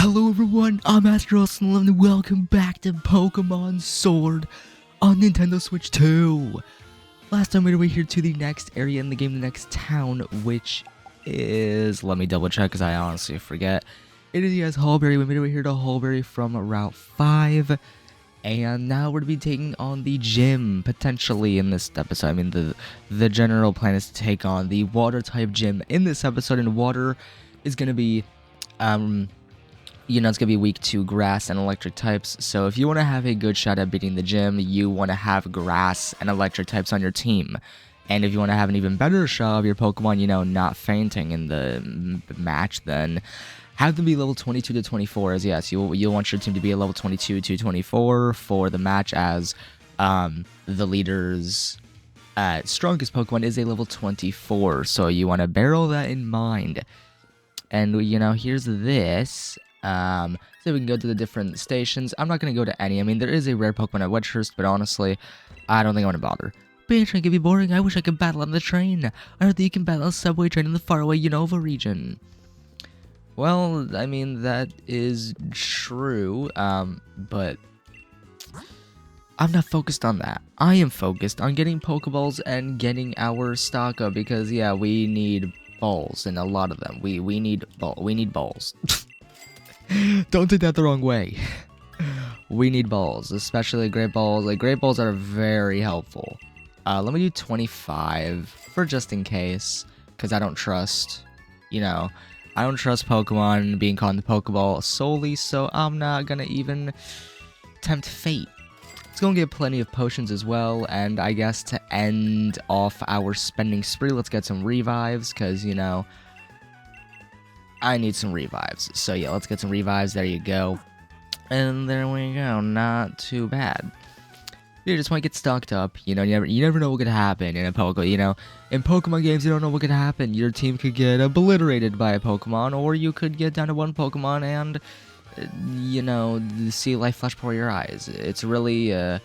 Hello everyone, I'm Astros and welcome back to Pokemon Sword on Nintendo Switch 2. Last time we were here to the next area in the game, the next town, which is... Let me double check because I honestly forget. It is, yes, Hulberry. We made our way here to Hulberry from Route 5. And now we're going to be taking on the gym, potentially, in this episode. I mean, the general plan is to take on the water-type gym in this episode, and water is going to be... it's going to be weak to grass and electric types, so if you want to have a good shot at beating the gym, you want to have grass and electric types on your team. And if you want to have an even better shot of your Pokemon, not fainting in the match, then have them be level 22 to 24, as yes, you'll want your team to be a level 22 to 24 for the match, as the leader's strongest Pokemon is a level 24, so you want to bear all that in mind. And, here's this. So we can go to the different stations. I'm not going to go to any. I mean, there is a rare Pokemon at Wedgehurst, but honestly, I don't think I want to bother. Being a train can be boring. I wish I could battle on the train. I heard that you can battle on a subway train in the faraway Unova region. Well, I mean, that is true, but I'm not focused on that. I am focused on getting Pokeballs and getting our stock up, because, yeah, we need balls, and a lot of them. We need balls. Don't take that the wrong way. We need balls, especially great balls. Like, great balls are very helpful. Let me do 25 for just in case, because I don't trust, I don't trust Pokemon being caught in the Pokeball solely, so I'm not gonna even tempt fate. It's gonna get plenty of potions as well, and I guess to end off our spending spree, let's get some revives, because, I need some revives. So yeah, let's get some revives. There you go. And there we go. Not too bad. You just want to get stocked up. You never know what could happen in a Pokemon. In Pokemon games, you don't know what could happen. Your team could get obliterated by a Pokemon, or you could get down to one Pokemon and, see life flash before your eyes. It's really a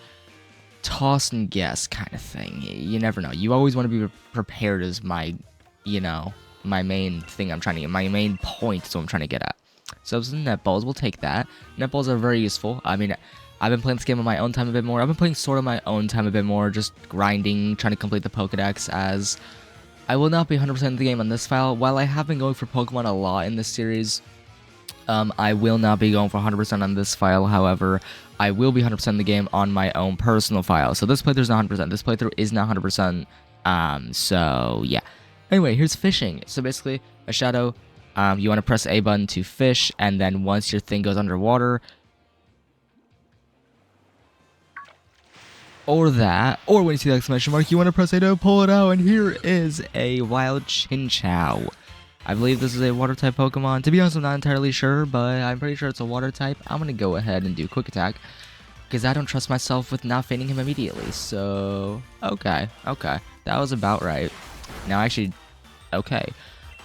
toss and guess kind of thing. You never know. You always want to be prepared as my main thing I'm trying to get. My main point is what I'm trying to get at. So some netballs, we'll take that. Netballs are very useful. I mean, I've been playing this game on my own time a bit more. I've been playing Sword on my own time a bit more, just grinding, trying to complete the Pokedex, as I will not be 100% in the game on this file. While I have been going for Pokemon a lot in this series, I will not be going for 100% on this file. However, I will be 100% in the game on my own personal file. So this playthrough is not 100%. This playthrough is not 100%. So yeah. Anyway, here's fishing. So basically, a shadow, you want to press A button to fish, and then once your thing goes underwater, or when you see the exclamation mark, you want to press A to pull it out, and here is a wild Chinchou. I believe this is a water-type Pokemon. To be honest, I'm not entirely sure, but I'm pretty sure it's a water-type. I'm going to go ahead and do Quick Attack, because I don't trust myself with not fainting him immediately. So, okay, that was about right. Now, actually, okay.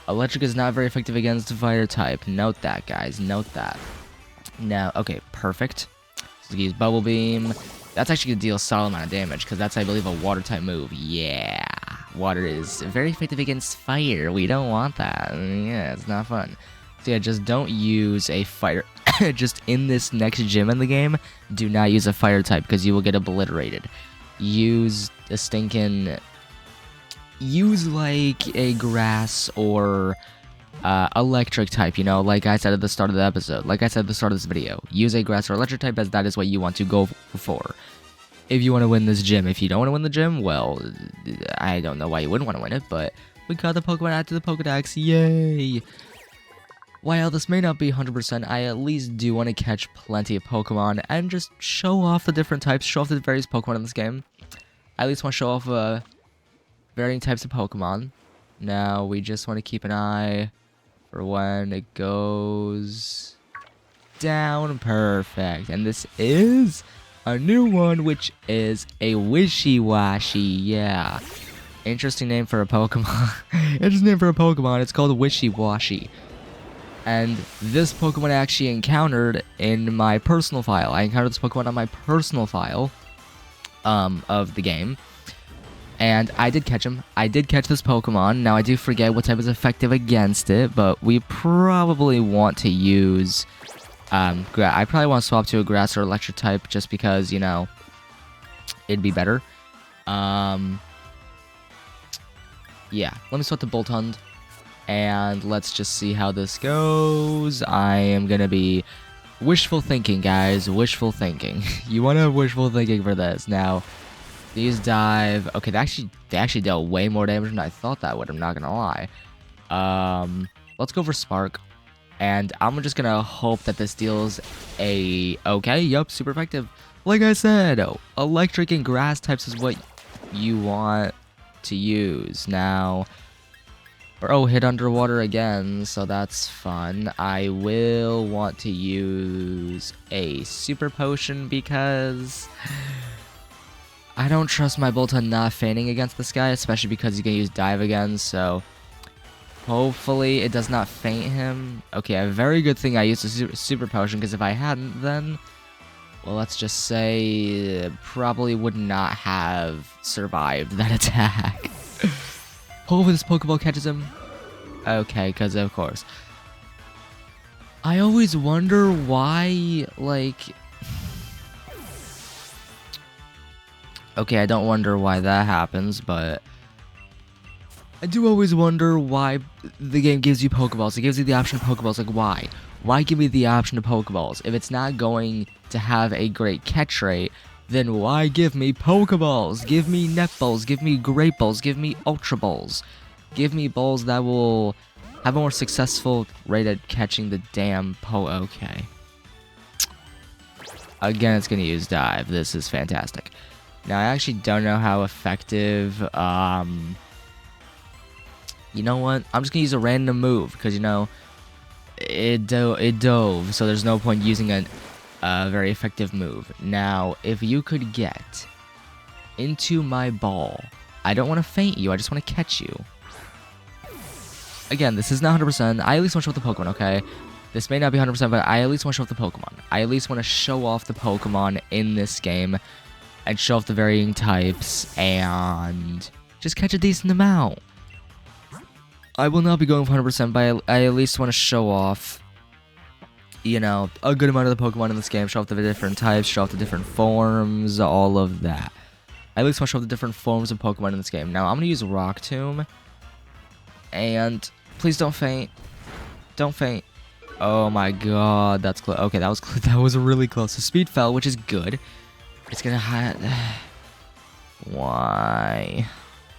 Electric is not very effective against fire type. Note that, guys. Note that. Now, okay, perfect. So use Bubble Beam. That's actually going to deal a solid amount of damage, because that's, I believe, a water type move. Yeah. Water is very effective against fire. We don't want that. Yeah, it's not fun. So yeah, just don't use a fire. Just in this next gym in the game, do not use a fire type, because you will get obliterated. Use a stinking... Use like a grass or electric type, like I said at the start of the episode, like I said at the start of this video. Use a grass or electric type, as that is what you want to go for if you want to win this gym. If you don't want to win the gym, well, I don't know why you wouldn't want to win it, but we got the Pokemon add to the Pokedex, yay! While this may not be 100%, I at least do want to catch plenty of Pokemon and just show off the different types, show off the various Pokemon in this game. I at least want to show off varying types of Pokemon. Now, we just want to keep an eye for when it goes down. Perfect. And this is a new one, which is a Wishy-Washy. Yeah. Interesting name for a Pokemon. Interesting name for a Pokemon. It's called Wishy-Washy. And this Pokemon I actually encountered in my personal file. I encountered this Pokemon on my personal file of the game. And I did catch him. I did catch this Pokemon. Now, I do forget what type is effective against it, but we probably want to use I probably want to swap to a grass or electric type just because, you know, it'd be better. Yeah, let me swap to Boltund, and let's just see how this goes. I am gonna be wishful thinking, guys. Wishful thinking. You want to have wishful thinking for this. Now, these dive. Okay, they actually dealt way more damage than I thought that would. I'm not gonna lie. Let's go for Spark, and I'm just gonna hope that this deals a. Okay, yup, super effective. Like I said, electric and grass types is what you want to use. Now, bro hit underwater again, so that's fun. I will want to use a super potion because I don't trust my Boltund not fainting against this guy, especially because he's gonna use dive again, so hopefully it does not faint him. Okay, a very good thing I used a super potion, because if I hadn't, then, well, let's just say probably would not have survived that attack. Hopefully this Pokeball catches him. Okay, because of course. I always wonder why, like... Okay, I don't wonder why that happens, but... I do always wonder why the game gives you Pokeballs. It gives you the option of Pokeballs, like why? Why give me the option of Pokeballs? If it's not going to have a great catch rate, then why give me Pokeballs? Give me Net Balls, give me Great Balls, give me Ultra Balls. Give me balls that will have a more successful rate at catching the damn Okay. Again, it's going to use Dive. This is fantastic. Now, I actually don't know how effective... You know what? I'm just going to use a random move, because, you know, it dove, so there's no point using a very effective move. Now, if you could get into my ball, I don't want to faint you, I just want to catch you. Again, this is not 100%. I at least want to show off the Pokemon, okay? This may not be 100%, but I at least want to show off the Pokemon. I at least want to show off the Pokemon in this game and show off the varying types and just catch a decent amount. I will not be going for 100%, but I at least want to show off, you know, a good amount of the Pokemon in this game. Show off the different types, show off the different forms, all of that. I at least want to show off the different forms of Pokemon in this game. Now, I'm going to use Rock Tomb. And please don't faint. Don't faint. Oh my god, that's close. Okay, that was really close. So speed fell, which is good. It's gonna Why?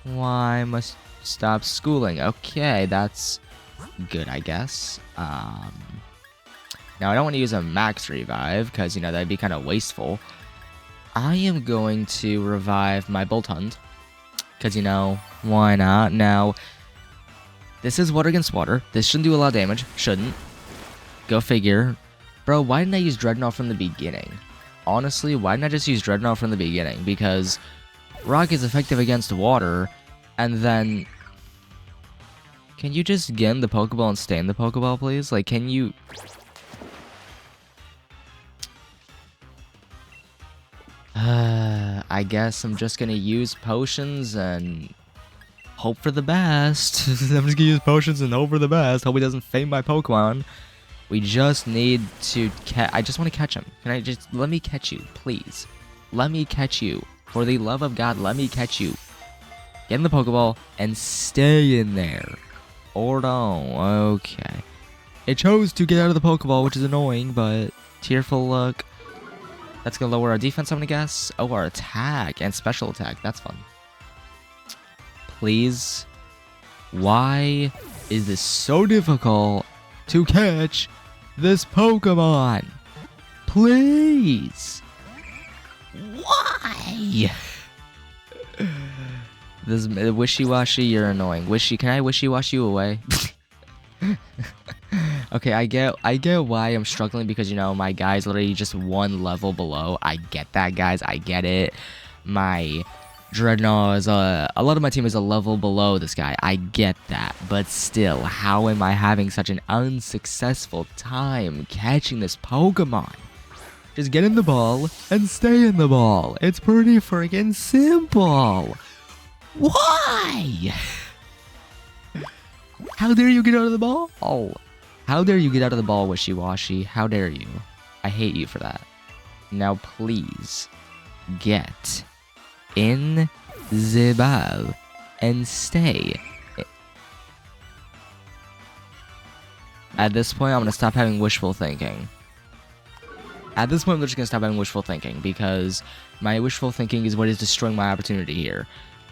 Why must stop schooling? Okay, that's good, I guess. Now I don't want to use a max revive because, you know, that'd be kind of wasteful. I am going to revive my Boltund because, you know, why not? Now, this is water against water. This shouldn't do a lot of damage. Shouldn't. Go figure. Bro, why didn't I use Dreadnought from the beginning? Honestly, why didn't I just use Dreadnought from the beginning? Because Rock is effective against water, and then... Can you just get in the Pokeball and stay in the Pokeball, please? Like, can you... I guess I'm just gonna use potions and hope for the best. I'm just gonna use potions and hope for the best. Hope he doesn't faint my Pokemon. We just need to I just want to catch him. Can I just... Let me catch you, please. Let me catch you. For the love of God, let me catch you. Get in the Pokeball and stay in there. Or don't. Okay. It chose to get out of the Pokeball, which is annoying, but tearful look. That's gonna lower our defense, I'm gonna guess. Oh, our attack and special attack. That's fun. Please. Why is this so difficult to catch this Pokemon? Please. Why? This wishy-washy, you're annoying. Can I wishy-washy you away? Okay, I get why I'm struggling because, you know, my guy's literally just one level below. I get that, guys. I get it. My Dreadnought is a lot of my team is a level below this guy. I get that. But still, how am I having such an unsuccessful time catching this Pokemon? Just get in the ball and stay in the ball. It's pretty freaking simple. Why? How dare you get out of the ball? How dare you get out of the ball, Wishy-Washy? How dare you? I hate you for that. Now please get in the ball and stay. At this point, I'm gonna stop having wishful thinking. At this point, I'm just gonna stop having wishful thinking because my wishful thinking is what is destroying my opportunity here.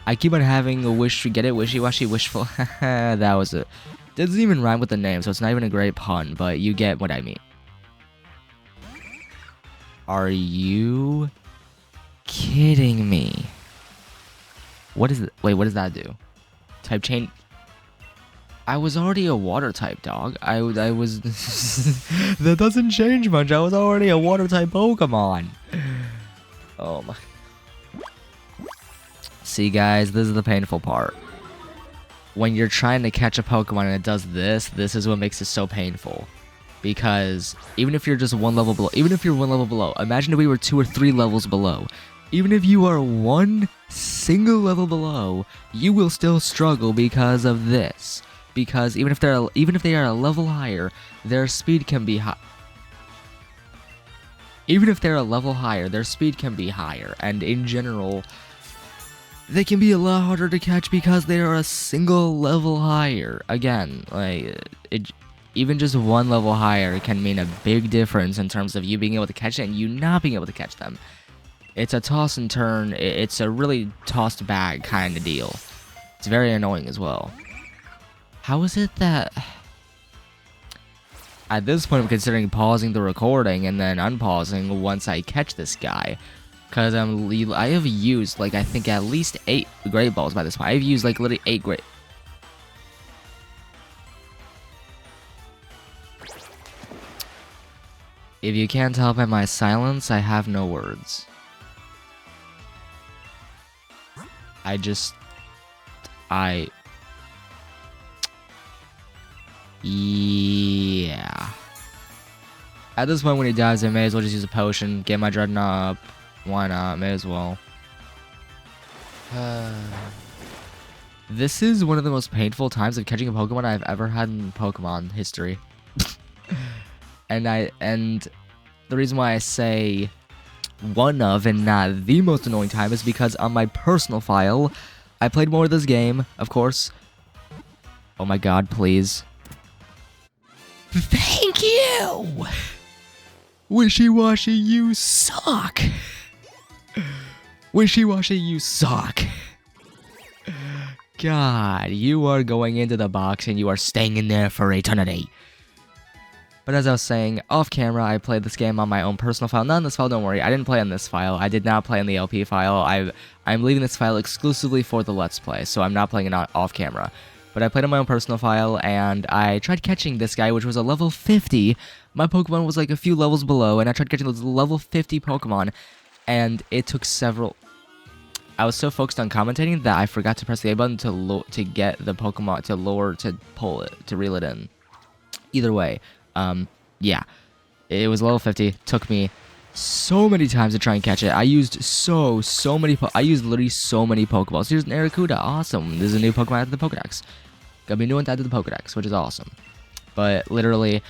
I keep on having a wish to get it, wishy-washy, wishful. That was it. Doesn't even rhyme with the name, so it's not even a great pun, but you get what I mean. Are you kidding me? What is it? Wait, what does that do? Type change. I was already a water type, dog. I was. That doesn't change much. I was already a water type Pokemon. Oh my. See, guys, this is the painful part. When you're trying to catch a Pokemon and it does this is what makes it so painful. Because even if you're just one level below, imagine if we were 2 or 3 levels below. Even if you are one single level below, you will still struggle because of this. Because even if they are a level higher, their speed can be high. Even if they're a level higher, their speed can be higher, and in general, they can be a lot harder to catch because they are a single level higher. Again, even just one level higher can mean a big difference in terms of you being able to catch it and you not being able to catch them. It's a toss and turn. It's a really tossed bag kind of deal. It's very annoying as well. How is it that... At this point, I'm considering pausing the recording and then unpausing once I catch this guy. Because I have used, like, I think at least 8 Great Balls by this point. I've used, like, literally 8 Great... If you can't tell by my silence, I have no words. Yeah. At this point, when he dies, I may as well just use a potion, get my Dreadnought up. Why not? May as well. This is one of the most painful times of catching a Pokemon I've ever had in Pokemon history. and the reason why I say one of and not the most annoying time is because on my personal file, I played more of this game, of course. Oh my god, please. Thank you! Wishy-Washy, you suck! Wishy-Washy, you suck! God, you are going into the box and you are staying in there for eternity. But as I was saying, off camera, I played this game on my own personal file. Not on this file, don't worry. I didn't play on this file. I did not play on the LP file. I'm leaving this file exclusively for the Let's Play, so I'm not playing it off camera. But I played on my own personal file, and I tried catching this guy, which was a level 50. My Pokemon was like a few levels below, and I tried catching those level 50 Pokemon, and it took several... I was so focused on commentating that I forgot to press the A button to get the Pokemon, to pull it, to reel it in. Either way, yeah. It was level 50, took me so many times to try and catch it. I used so many, I used literally so many Pokeballs. Here's an Arrokuda, awesome. There's a new Pokemon added to the Pokedex. Got me a new one added to the Pokedex, which is awesome. But literally,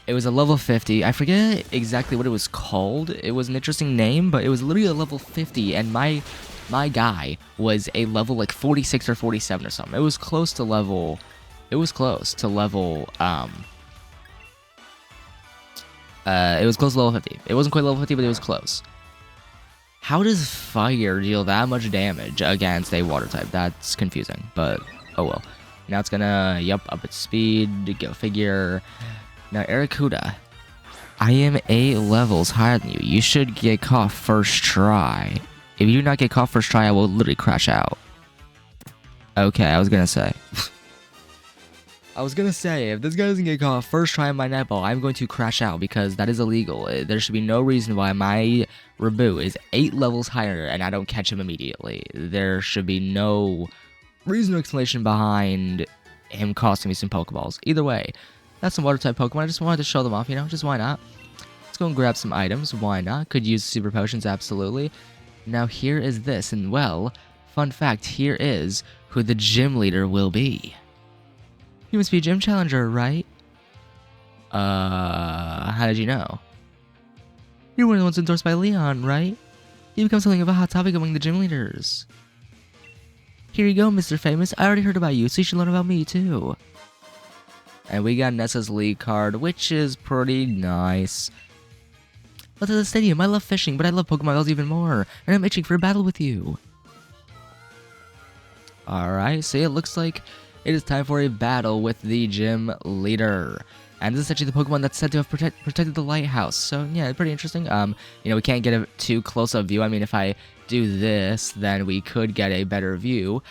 it was a level 50. I forget exactly what it was called. It was an interesting name, but it was literally a level 50, and my guy was a level like 46 or 47 or something. It was close to level... It was close to level, it was close to level 50. It wasn't quite level 50, but it was close. How does fire deal that much damage against a water type? That's confusing, but oh well. Now it's gonna, up its speed, go figure. Now, Arrokuda, I am 8 levels higher than you. You should get caught first try. If you do not get caught first try, I will literally crash out. Okay, I was gonna say. If this guy doesn't get caught first try on my netball, I'm going to crash out because that is illegal. There should be no reason why my Rabu is 8 levels higher and I don't catch him immediately. There should be no reason or explanation behind him costing me some Pokeballs. Either way, that's some water-type Pokemon. I just wanted to show them off, you know? Just why not? Let's go and grab some items. Why not? Could use super potions, absolutely. Now here is this, and well, fun fact, here is who the gym leader will be. You must be a gym challenger, right? How did you know? You're one of the ones endorsed by Leon, right? You become something of a hot topic among the gym leaders. Here you go, Mr. Famous. I already heard about you, so you should learn about me, too. And we got Nessa's league card, which is pretty nice. Let's to the stadium. I love fishing, but I love Pokemon Battles even more. And I'm itching for a battle with you. Alright, so it looks like it is time for a battle with the gym leader. And this is actually the Pokemon that's said to have protected the lighthouse. So yeah, pretty interesting. We can't get a too close a view. I mean, if I do this, then we could get a better view.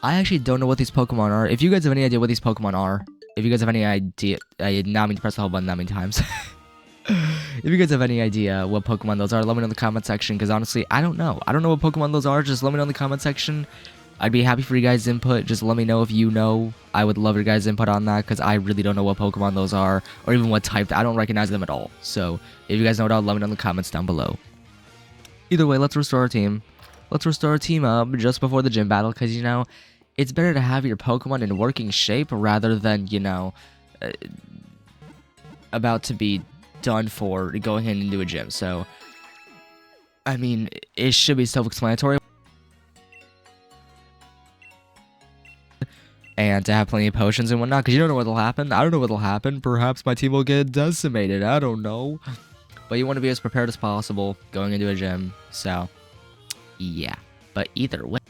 I actually don't know what these Pokemon are. If you guys have any idea what these Pokemon are, if you guys have any idea, I did not mean to press the whole button that many times. If you guys have any idea what Pokemon those are, let me know in the comment section, because honestly, I don't know. I don't know what Pokemon those are. Just let me know in the comment section. I'd be happy for you guys' input. Just let me know if you know. I would love your guys' input on that, because I really don't know what Pokemon those are, or even what type. I don't recognize them at all. So, if you guys know it all, let me know in the comments down below. Either way, let's restore our team. Let's restore our team up just before the gym battle, because, it's better to have your Pokemon in working shape rather than, about to be done for going in into a gym. So, I mean, it should be self-explanatory. And to have plenty of potions and whatnot, because you don't know what'll happen. I don't know what'll happen. Perhaps my team will get decimated. I don't know. But you want to be as prepared as possible going into a gym. So, yeah. But either way,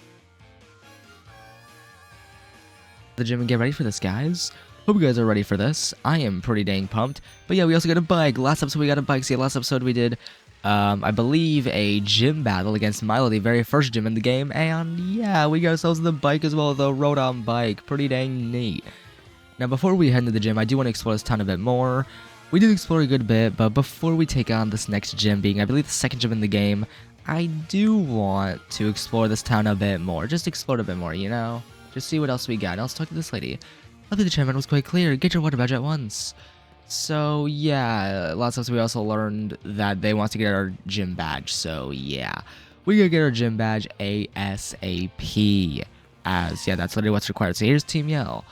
the gym and get ready for this, guys. Hope you guys are ready for this. I am pretty dang pumped. But yeah, we also got a bike. Last episode we got a bike. See, last episode we did, I believe, a gym battle against Milo, the very first gym in the game. And yeah, we got ourselves the bike as well, the Rodon bike. Pretty dang neat. Now, before we head into the gym, I do want to explore this town a bit more. We did explore a good bit, but before we take on this next gym, being, I believe, the second gym in the game, I do want to explore this town a bit more. Just explore it a bit more, Just see what else we got. Now, let's talk to this lady. I believe the chairman was quite clear. Get your water badge at once. So, yeah, last episode we also learned that they want to get our gym badge. So, yeah, we gotta get our gym badge ASAP. As, yeah, that's literally what's required. So, here's Team Yell.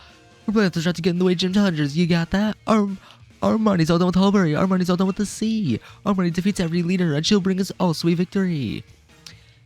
We're playing to try to get in the way of gym challengers. You got that? Armani's all done with Hullberry. Armani's all done with the sea. Armani defeats every leader, and she'll bring us all sweet victory.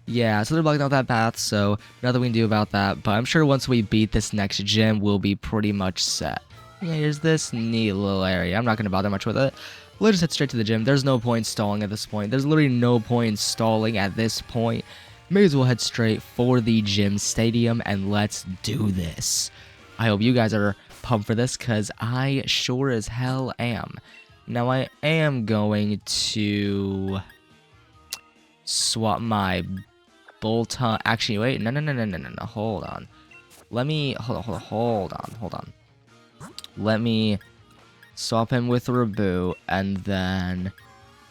Yeah, so they're blocking out that path, so nothing we can do about that. But I'm sure once we beat this next gym, we'll be pretty much set. Yeah, here's this neat little area. I'm not going to bother much with it. We'll just head straight to the gym. There's no point stalling at this point. There's literally no point stalling at this point. May as well head straight for the gym stadium, and let's do this. I hope you guys are pumped for this, because I sure as hell am. Now, I am going to swap my Bolton. Actually, wait. No. Hold on. Hold on. Let me swap him with Rabu, and then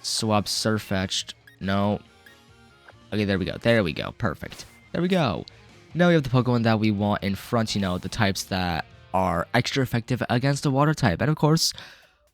swap Surfetched. No. Okay, there we go. Perfect. There we go. Now we have the Pokemon that we want in front, the types that are extra effective against a water type. And of course,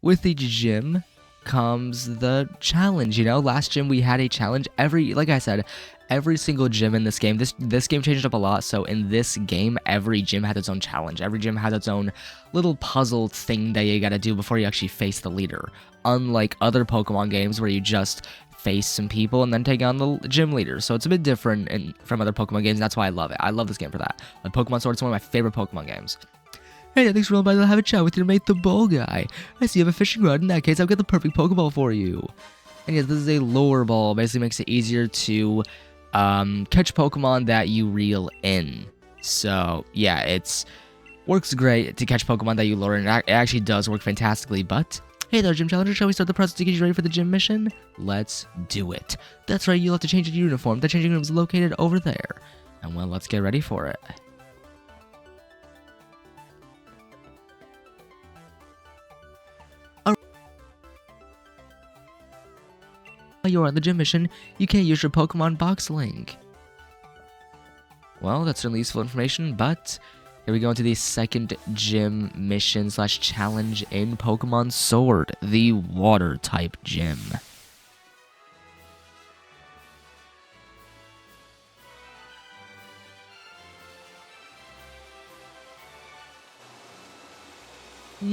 with each gym comes the challenge, Last gym we had a challenge. Like I said, every single gym in this game, this game changed up a lot, so in this game, every gym had its own challenge. Every gym had its own little puzzle thing that you gotta do before you actually face the leader. Unlike other Pokemon games where you just face some people and then take on the gym leader. So it's a bit different from other Pokemon games, and that's why I love it. I love this game for that. Like Pokemon Sword, it's one of my favorite Pokemon games. Hey, thanks for rolling by to have a chat with your mate, the Ball Guy. I see you have a fishing rod. In that case, I've got the perfect Pokeball for you. And yes, this is a lure ball. Basically makes it easier to catch Pokemon that you reel in. So, yeah, it's works great to catch Pokemon that you lure in. It actually does work fantastically, but hey there, Gym Challenger. Shall we start the process to get you ready for the gym mission? Let's do it. That's right, you'll have to change your uniform. The changing room is located over there. And well, let's get ready for it. While you're on the gym mission, you can't use your Pokemon box link. Well, that's certainly useful information, but here we go into the second gym mission / challenge in Pokemon Sword, the water type gym.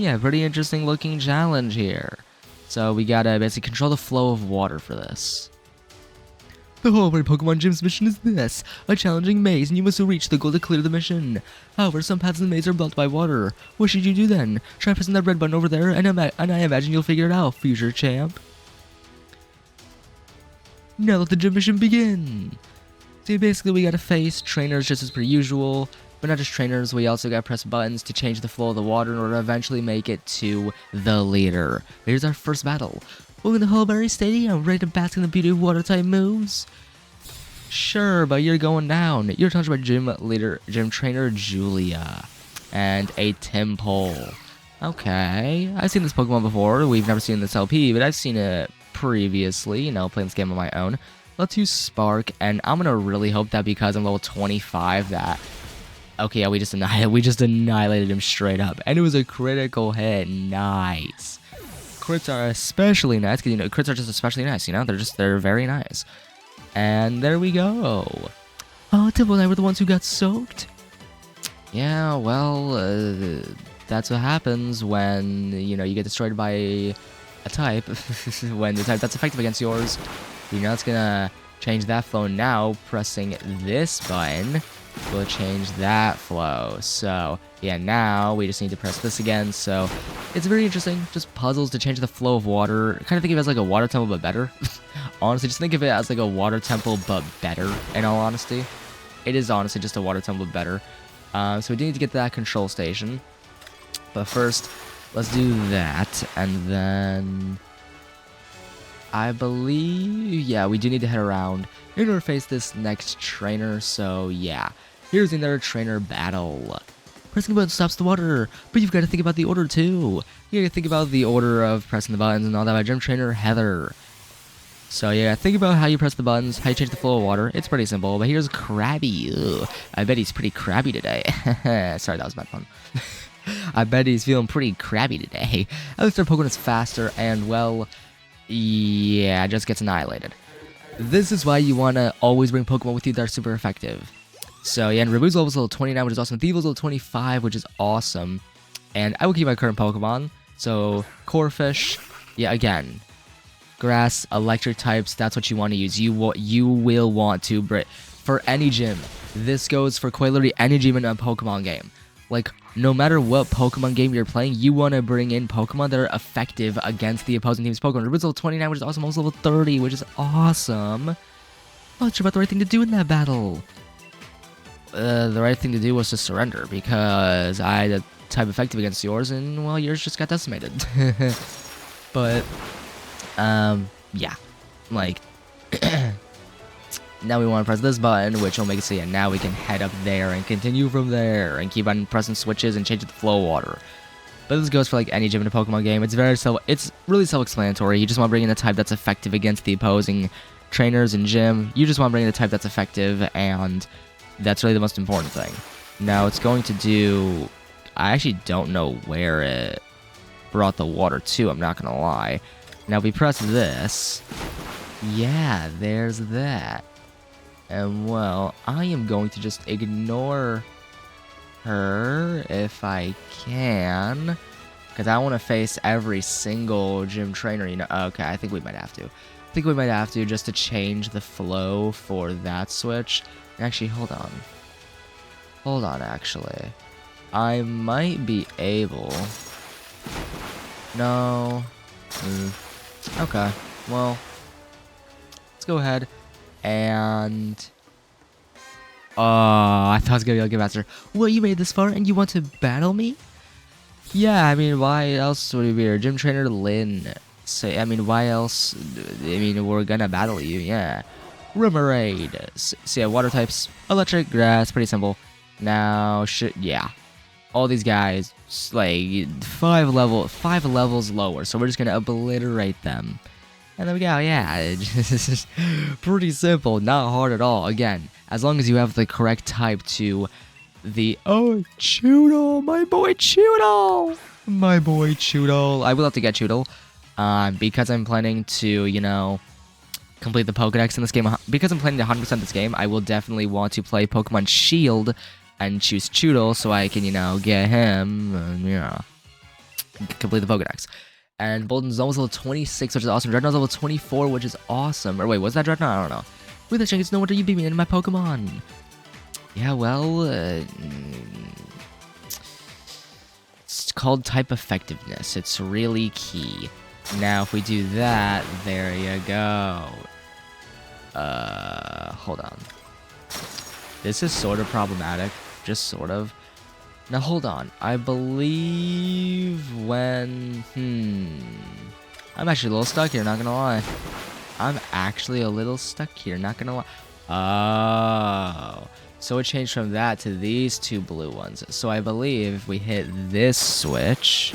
Yeah, pretty interesting looking challenge here. So we gotta basically control the flow of water for this. The whole of Pokemon Gym's mission is this: a challenging maze, and you must reach the goal to clear the mission. However, some paths in the maze are blocked by water. What should you do then? Try pressing that red button over there, and I imagine you'll figure it out, future champ. Now let the gym mission begin! So basically we gotta face trainers just as per usual, but not just trainers, we also gotta press buttons to change the flow of the water in order to eventually make it to the leader. Here's our first battle. Welcome to Hullberry Stadium, ready to bask in the beauty of water type moves? Sure, but you're going down. You're touched by gym trainer Julia, and a Timpole. Okay, I've seen this Pokemon before. We've never seen this LP, but I've seen it previously, you know, playing this game on my own. Let's use Spark, and I'm gonna really hope that because I'm level 25 that... Okay, yeah, we just annihilated him straight up, and it was a critical hit. Nice. Crits are especially nice, because, you know, crits are just especially nice, you know? They're very nice. And there we go. Oh, Timpole and I were the ones who got soaked? Yeah, well, that's what happens when, you know, you get destroyed by a type. When the type that's effective against yours. You know, it's gonna change that flow now. Pressing this button will change that flow. So, yeah, now we just need to press this again. So, it's very interesting. Just puzzles to change the flow of water. Kind of think of it as like a water temple, but better. Honestly, just think of it as like a water temple, but better, in all honesty. It is honestly just a water temple, but better. So we do need to get to that control station. But first, let's do that. And then... I believe, yeah, we do need to head around in order to face this next trainer, so yeah. Here's another trainer battle. Pressing the button stops the water, but you've got to think about the order too. You gotta think about the order of pressing the buttons and all that by gym trainer Heather. So yeah, think about how you press the buttons, how you change the flow of water. It's pretty simple, but here's Krabby. Ugh, I bet he's pretty crabby today. Sorry, that was bad fun. I bet he's feeling pretty crabby today. At least our Pokemon is faster and, well... yeah, just gets annihilated. This is why you want to always bring Pokemon with you that are super effective. So yeah, and Rabu's level 29, which is awesome. Thievul's level 25, which is awesome. And I will keep my current Pokemon. So, Corphish, yeah, again. Grass, electric types, that's what you want to use. You will want to, for any gym. This goes for quite literally any gym in a Pokemon game. Like, no matter what Pokemon game you're playing, you want to bring in Pokemon that are effective against the opposing team's Pokemon. Rabu's level 29, which is awesome. Also level 30, which is awesome. I'm not sure about the right thing to do in that battle. The right thing to do was to surrender, because I had a type effective against yours, and, well, yours just got decimated. But, yeah. Like... Now we want to press this button, which will make it so, yeah, now we can head up there and continue from there and keep on pressing switches and change the flow of water. But this goes for like any gym in a Pokemon game. It's really self-explanatory. You just want to bring in a type that's effective against the opposing trainers and gym. You just want to bring in a type that's effective, and that's really the most important thing. Now it's going to do... I actually don't know where it brought the water to, I'm not going to lie. Now if we press this... yeah, there's that. And, well, I am going to just ignore her if I can. Because I want to face every single gym trainer, you know. Okay, I think we might have to. I think we might have to just to change the flow for that switch. Actually, hold on. Hold on, actually. I might be able... no. Okay, well... let's go ahead and... I thought I was gonna be able to get faster. Well, you made this far and you want to battle me? Yeah, I mean, why else would it be? Gym trainer Lynn. Say, I mean, why else? I mean, we're gonna battle you, yeah. Remoraid. So yeah, water types, electric, grass, pretty simple. Now, yeah. All these guys, like, 5 levels lower, so we're just gonna obliterate them. And there we go, yeah, it's just pretty simple, not hard at all. Again, as long as you have the correct type to the... oh, Choodle, my boy Choodle! My boy Choodle. I will have to get Choodle, because I'm planning to, you know, complete the Pokedex in this game. Because I'm planning to 100% this game, I will definitely want to play Pokemon Shield and choose Choodle so I can, you know, get him, yeah. complete the Pokedex. And Bolden's almost level 26, which is awesome. Dreadnought's level 24, which is awesome. Or wait, was that Dreadnought? I don't know. Wait, that's chance. No wonder you beat me in my Pokemon. Yeah, well, it's called type effectiveness. It's really key. Now, if we do that, there you go. Hold on. This is sort of problematic. Just sort of. Now, hold on. I believe when... I'm actually a little stuck here, not gonna lie. I'm actually a little stuck here, not gonna lie. Oh. So it changed from that to these two blue ones. So I believe if we hit this switch,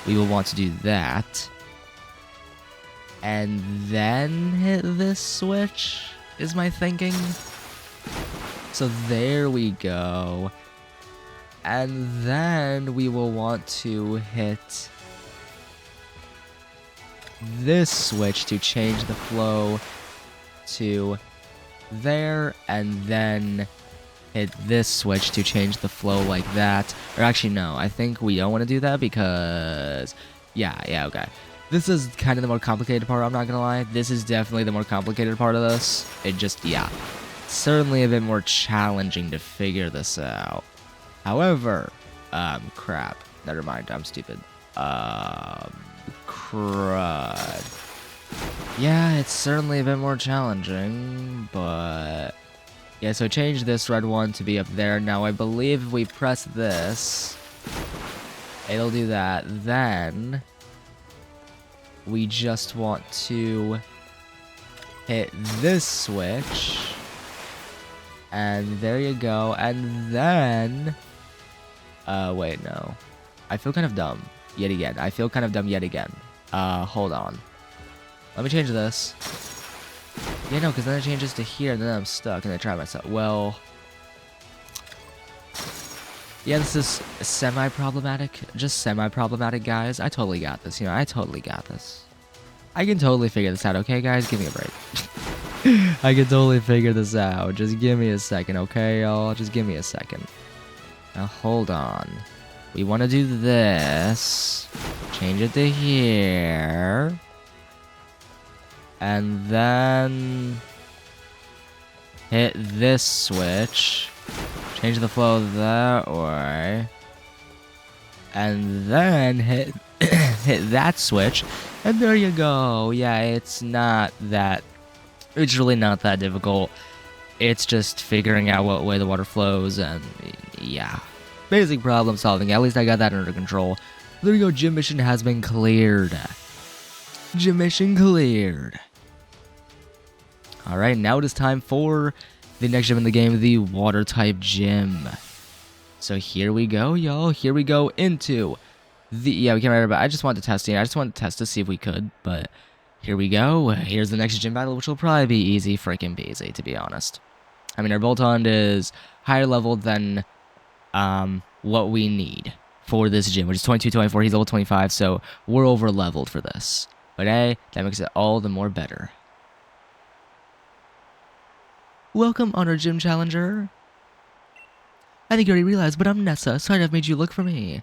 we will want to do that. And then hit this switch, is my thinking. So there we go. And then we will want to hit this switch to change the flow to there, and then hit this switch to change the flow like that. Or actually, no, I think we don't want to do that because... Yeah, okay. This is kind of the more complicated part, I'm not gonna lie. This is definitely the more complicated part of this. It just, yeah. Certainly a bit more challenging to figure this out. However, crap. Never mind, I'm stupid. Crud. Yeah, it's certainly a bit more challenging, but... Yeah, so change this red one to be up there. Now, I believe if we press this, it'll do that. Then, we just want to hit this switch. And there you go. And then... wait, no. I feel kind of dumb yet again. Hold on. Let me change this. Yeah, no, because then it changes to here, and then I'm stuck, and I try myself. Well... Yeah, this is semi-problematic. Just semi-problematic, guys. I totally got this, I totally got this. I can totally figure this out, okay, guys? Give me a break. I can totally figure this out. Just give me a second, okay, y'all? Just give me a second. Now, hold on. We want to do this. Change it to here. And then... hit this switch. Change the flow that way. And then hit... hit that switch. And there you go. Yeah, it's not that... It's really not that difficult. It's just figuring out what way the water flows, and yeah. Basic problem solving. At least I got that under control. There you go, gym mission has been cleared. Gym mission cleared. Alright, now it is time for the next gym in the game, the water type gym. So here we go, y'all. Here we go into the... Yeah, we can't remember, but I just wanted to test it. I just wanted to test to see if we could, but... Here we go. Here's the next gym battle, which will probably be easy freaking peasy, to be honest. I mean, our Boltund is higher level than what we need for this gym, which is 22, 24. He's level 25, so we're over leveled for this. But hey, that makes it all the more better. Welcome, Honored Gym Challenger. I think you already realized, but I'm Nessa. Sorry I've made you look for me.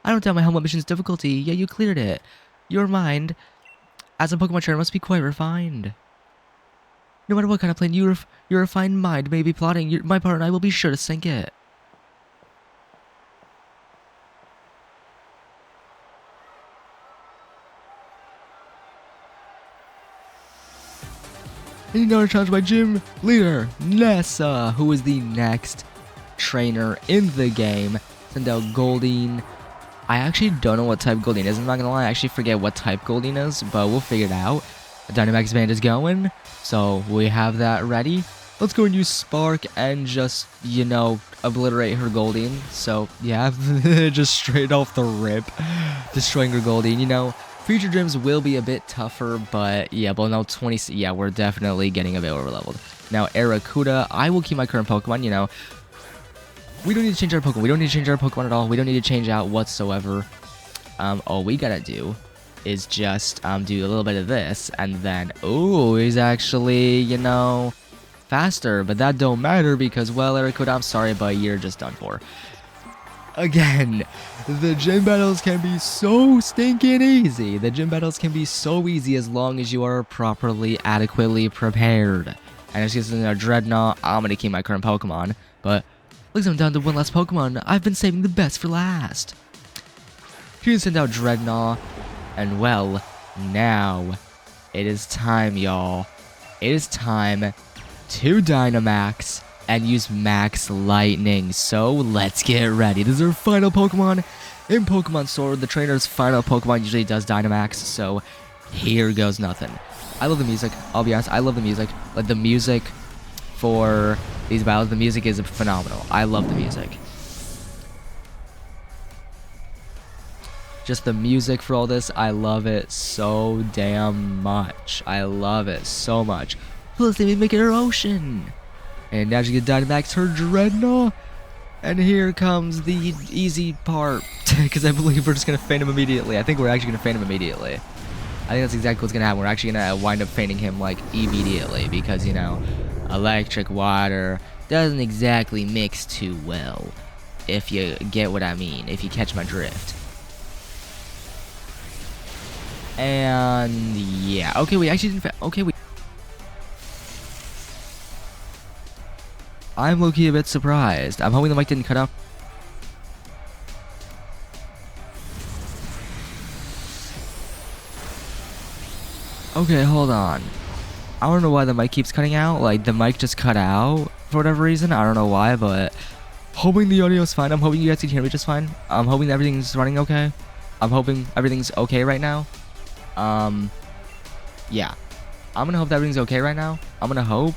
I don't doubt my helmet mission's difficulty. Yeah, you cleared it. Your mind... as a Pokemon trainer, must be quite refined. No matter what kind of plan your refined mind may be plotting, my part and I will be sure to sink it. And you know, challenged by gym leader Nessa, who is the next trainer in the game. Send out Goldeen. I actually don't know what type Goldeen is, I'm not gonna lie, I actually forget what type Goldeen is, but we'll figure it out. The Dynamax band is going, so we have that ready. Let's go and use Spark and just, obliterate her Goldeen. So, yeah, just straight off the rip, destroying her Goldeen, Future gyms will be a bit tougher, but yeah, well, now 20, yeah, we're definitely getting a bit over leveled. Now, Aracuda, I will keep my current Pokemon, We don't need to change our Pokemon. We don't need to change our Pokemon at all. We don't need to change out whatsoever. All we gotta do is just do a little bit of this, and then, ooh, he's actually, faster. But that don't matter because, well, Aracuda, I'm sorry, but you're just done for. Again, the gym battles can be so stinking easy. The gym battles can be so easy as long as you are properly, adequately prepared. And it's just in a Dreadnought, I'm gonna keep my current Pokemon. But looks like I'm down to one last Pokemon. I've been saving the best for last. Here send out Dreadnought, and well, now it is time, y'all. It is time to Dynamax and use Max Lightning. So let's get ready. This is our final Pokemon in Pokemon Sword. The trainer's final Pokemon usually does Dynamax, so here goes nothing. I love the music. I'll be honest, I love the music. Like the music for these battles, the music is phenomenal. I love the music. Just the music for all this, I love it so damn much. I love it so much. Plus, they make it her ocean. And now she get Dynamax her Dreadnought. And here comes the easy part. Because I believe we're just going to feint him immediately. I think we're actually going to feint him immediately. I think that's exactly what's going to happen. We're actually going to wind up feigning him, like, immediately. Because, you know, electric water doesn't exactly mix too well. If you get what I mean. If you catch my drift. And yeah, okay, we actually didn't. Okay, I'm low-key a bit surprised. I'm hoping the mic didn't cut up. Okay, hold on. I don't know why the mic keeps cutting out. Like the mic just cut out for whatever reason. I don't know why, but hoping the audio is fine. I'm hoping you guys can hear me just fine. I'm hoping everything's running okay. I'm hoping everything's okay right now. Yeah. I'm gonna hope that everything's okay right now. I'm gonna hope.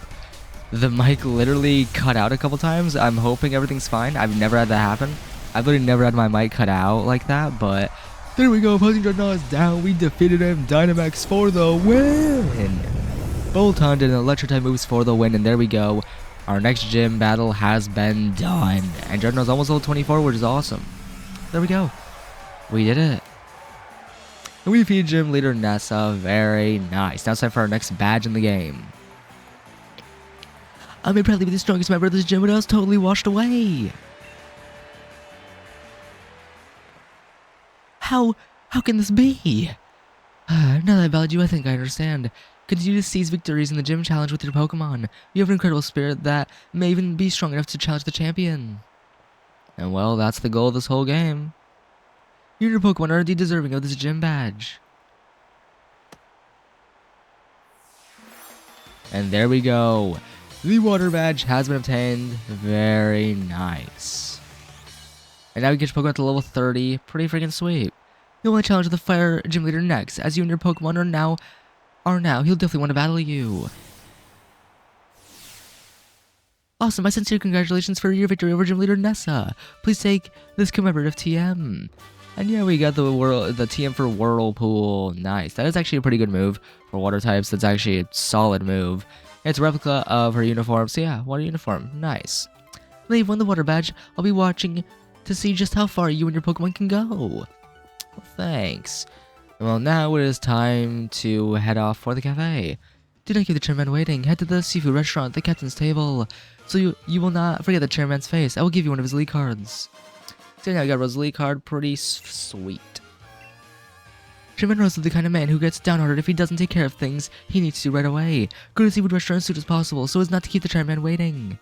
The mic literally cut out a couple times. I'm hoping everything's fine. I've never had that happen. I've literally never had my mic cut out like that, but there we go. Opposing Dreadnought is down. We defeated him. Dynamax for the win. Bolton did an electric type moves for the win, and there we go. Our next gym battle has been done. And Dreadnought's almost level 24, which is awesome. There we go. We did it. And we defeated gym leader Nessa. Very nice. Now it's time for our next badge in the game. I may probably be the strongest member of this gym, but I was totally washed away. How can this be? Now that I battled you, I think I understand. Continue to seize victories in the gym challenge with your Pokemon. You have an incredible spirit that may even be strong enough to challenge the champion. And well, that's the goal of this whole game. You and your Pokemon are indeed deserving of this gym badge. And there we go. The water badge has been obtained. Very nice. And now we get your Pokemon to level 30. Pretty freaking sweet. You'll want to challenge the fire gym leader next, as you and your Pokemon are now. He'll definitely want to battle you. Awesome, my sincere congratulations for your victory over gym leader Nessa. Please take this commemorative TM. And yeah, we got the TM for Whirlpool. Nice. That is actually a pretty good move for water types. That's actually a solid move. It's a replica of her uniform. So yeah, water uniform. Nice. Now you've won the water badge. I'll be watching to see just how far you and your Pokemon can go. Well, thanks. Well, now it is time to head off for the cafe. Do not keep the chairman waiting. Head to the seafood restaurant, the captain's table. So you will not forget the chairman's face. I will give you one of his elite cards. So now I got Rose's elite card. Pretty sweet. Chairman Rose is the kind of man who gets downhearted if he doesn't take care of things he needs to right away. Go to the seafood restaurant as soon as possible so as not to keep the chairman waiting.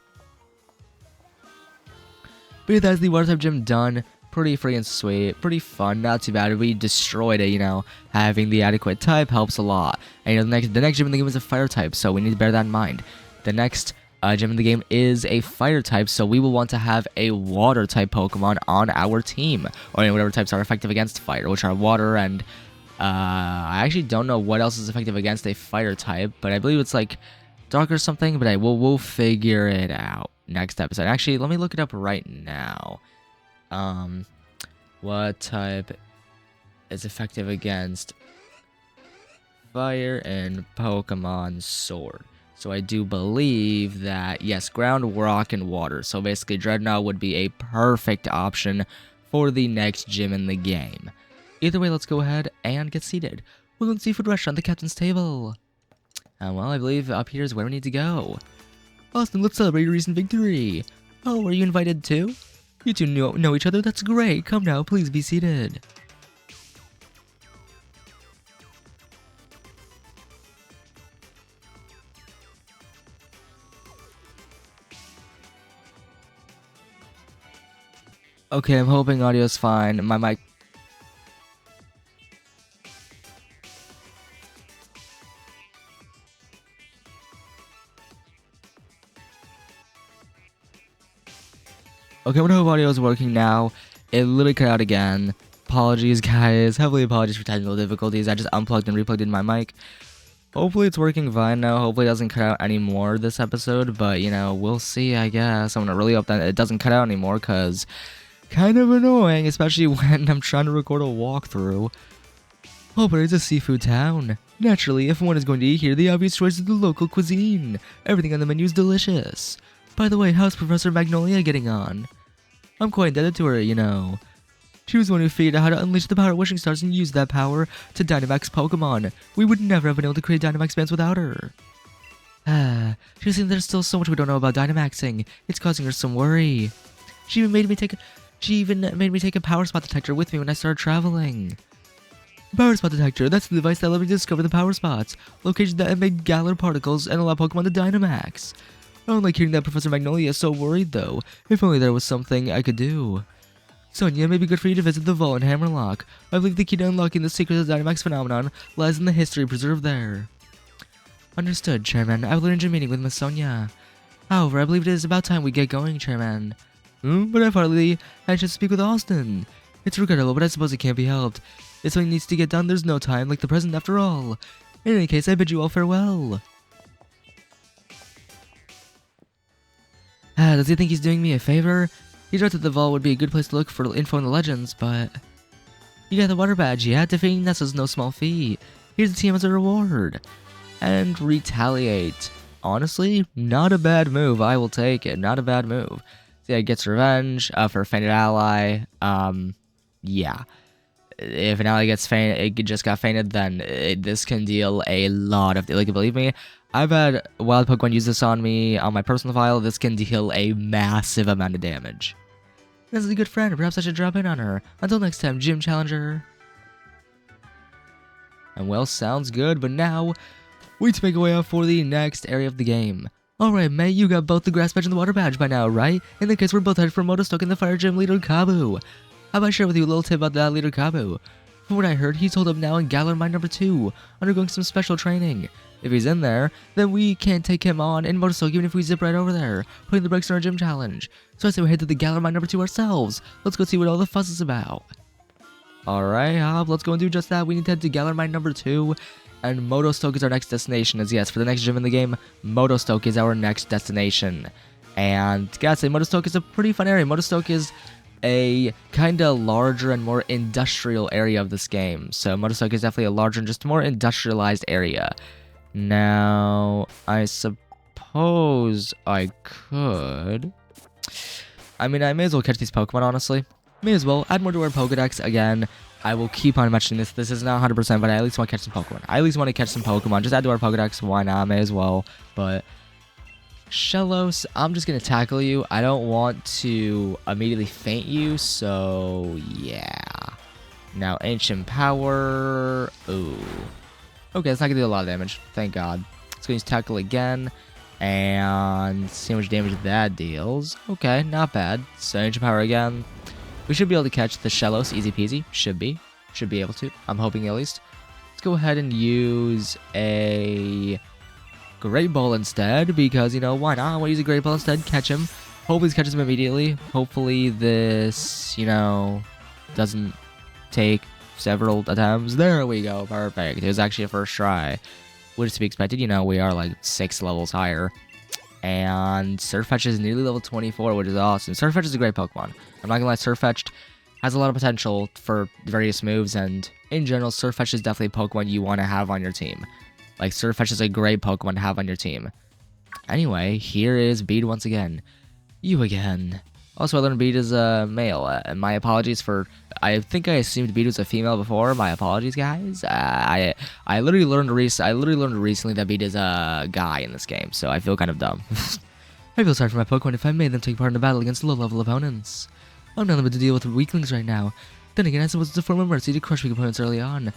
But yeah, that's the water type gym done. Pretty freaking sweet. Pretty fun. Not too bad. We destroyed it, you know. Having the adequate type helps a lot. And you know, the next gym in the game is a fire type, so we need to bear that in mind. The next gym in the game is a fire type, so we will want to have a water type Pokemon on our team. Or you know, whatever types are effective against fire, which are water and... I actually don't know what else is effective against a fire type, but I believe it's like dark or something, but we'll figure it out next episode. Actually, let me look it up right now. What type is effective against fire in Pokemon Sword? So I do believe that, yes, ground, rock, and water. So basically, Dreadnought would be a perfect option for the next gym in the game. Either way, let's go ahead and get seated. We're going to seafood restaurant, the captain's table. Well, I believe up here is where we need to go. Austin, let's celebrate your recent victory. Oh, are you invited too? You two know each other? That's great. Come now, please be seated. Okay, I'm hoping audio's fine. My mic... Okay, I wonder if audio is working now. It literally cut out again. Apologies, guys. Heavily apologies for technical difficulties. I just unplugged and replugged in my mic. Hopefully it's working fine now. Hopefully it doesn't cut out anymore this episode. But, you know, we'll see, I guess. I'm gonna really hope that it doesn't cut out anymore, because... kind of annoying, especially when I'm trying to record a walkthrough. Oh, but it's a seafood town. Naturally, if one is going to eat here, the obvious choice is the local cuisine. Everything on the menu is delicious. By the way, how's Professor Magnolia getting on? I'm quite indebted to her, you know. She was the one who figured out how to unleash the power of wishing stars and use that power to Dynamax Pokemon. We would never have been able to create Dynamax bands without her. She seems there's still so much we don't know about Dynamaxing. It's causing her some worry. She even made me take a power spot detector with me when I started traveling. Power spot detector, that's the device that let me discover the power spots, locations that emit Galar particles and allow Pokemon to Dynamax. I don't like hearing that Professor Magnolia is so worried though. If only there was something I could do. Sonia, it may be good for you to visit the vault in Hammerlock. I believe the key to unlocking the secret of the Dynamax phenomenon lies in the history preserved there. Understood, Chairman. I will arrange a meeting with Miss Sonia. However, I believe it is about time we get going, Chairman. But I've hardly had to speak with Austin. It's regrettable, but I suppose it can't be helped. If something needs to get done, there's no time like the present after all. In any case, I bid you all farewell. Does he think he's doing me a favor? He thought that the vault would be a good place to look for info in the legends, but... You got the water badge, yeah? Defeating Nessa's no small feat. Here's the team as a reward. And retaliate. Honestly, not a bad move. I will take it. Not a bad move. So yeah, it gets revenge for a fainted ally. Yeah. If an ally gets fainted, it just got fainted, then this can deal a lot of... Like, believe me, I've had wild Pokemon use this on me on my personal file. This can deal a massive amount of damage. This is a good friend. Perhaps I should drop in on her. Until next time, Gym Challenger. And well, sounds good, but now we need to make our way out for the next area of the game. Alright, May, you got both the grass badge and the water badge by now, right? In that case, we're both headed for Motostoke and the fire gym leader Kabu. How about I share with you a little tip about that leader Kabu? From what I heard, he's holed up now in Galar Mine number 2, undergoing some special training. If he's in there, then we can't take him on in Motostoke even if we zip right over there, putting the brakes on our gym challenge. So I say we head to the Galar Mine number 2 ourselves. Let's go see what all the fuss is about. Alright, Hob, let's go and do just that. We need to head to Galar Mine number 2. And Motostoke is our next destination, as yes, for the next gym in the game, Motostoke is our next destination. And gotta say, Motostoke is a pretty fun area. Motostoke is a kinda larger and more industrial area of this game. So Motostoke is definitely a larger and just more industrialized area. Now, I suppose I could... I mean, I may as well catch these Pokemon, honestly. May as well. Add more to our Pokedex again. I will keep on mentioning this. This is not 100%, but I at least want to catch some Pokemon. I at least want to catch some Pokemon. Just add to our Pokedex. Why not? May as well. But Shellos, I'm just going to tackle you. I don't want to immediately faint you, so yeah. Now, Ancient Power. Ooh. Okay, it's not going to do a lot of damage. Thank God. Let's go use Tackle again. And see how much damage that deals. Okay, not bad. So, Ancient Power again. We should be able to catch the Shellos, easy peasy. Should be able to. I'm hoping at least. Let's go ahead and use a Great Ball instead, because, you know, why not? I want to use a Great Ball instead, catch him. Hopefully this catches him immediately. Hopefully this, you know, doesn't take several attempts. There we go, perfect. It was actually a first try. Which is to be expected, you know, we are like 6 levels higher. And Surfetch is nearly level 24, which is awesome. Surfetch is a great Pokemon. I'm not gonna lie, Surfetch has a lot of potential for various moves, and in general, Surfetch is definitely a Pokemon you want to have on your team. Like, Surfetch is a great Pokemon to have on your team. Anyway, here is Bead once again. You again. Also, I learned Bead is a male. My apologies for... I think I assumed Bead was a female before. My apologies, guys. I literally learned recently that Bead is a guy in this game, so I feel kind of dumb. I feel sorry for my Pokemon if I made them take part in a battle against low-level opponents. I'm not able to deal with weaklings right now. Then again, I suppose it's a form of mercy to crush weak opponents early on.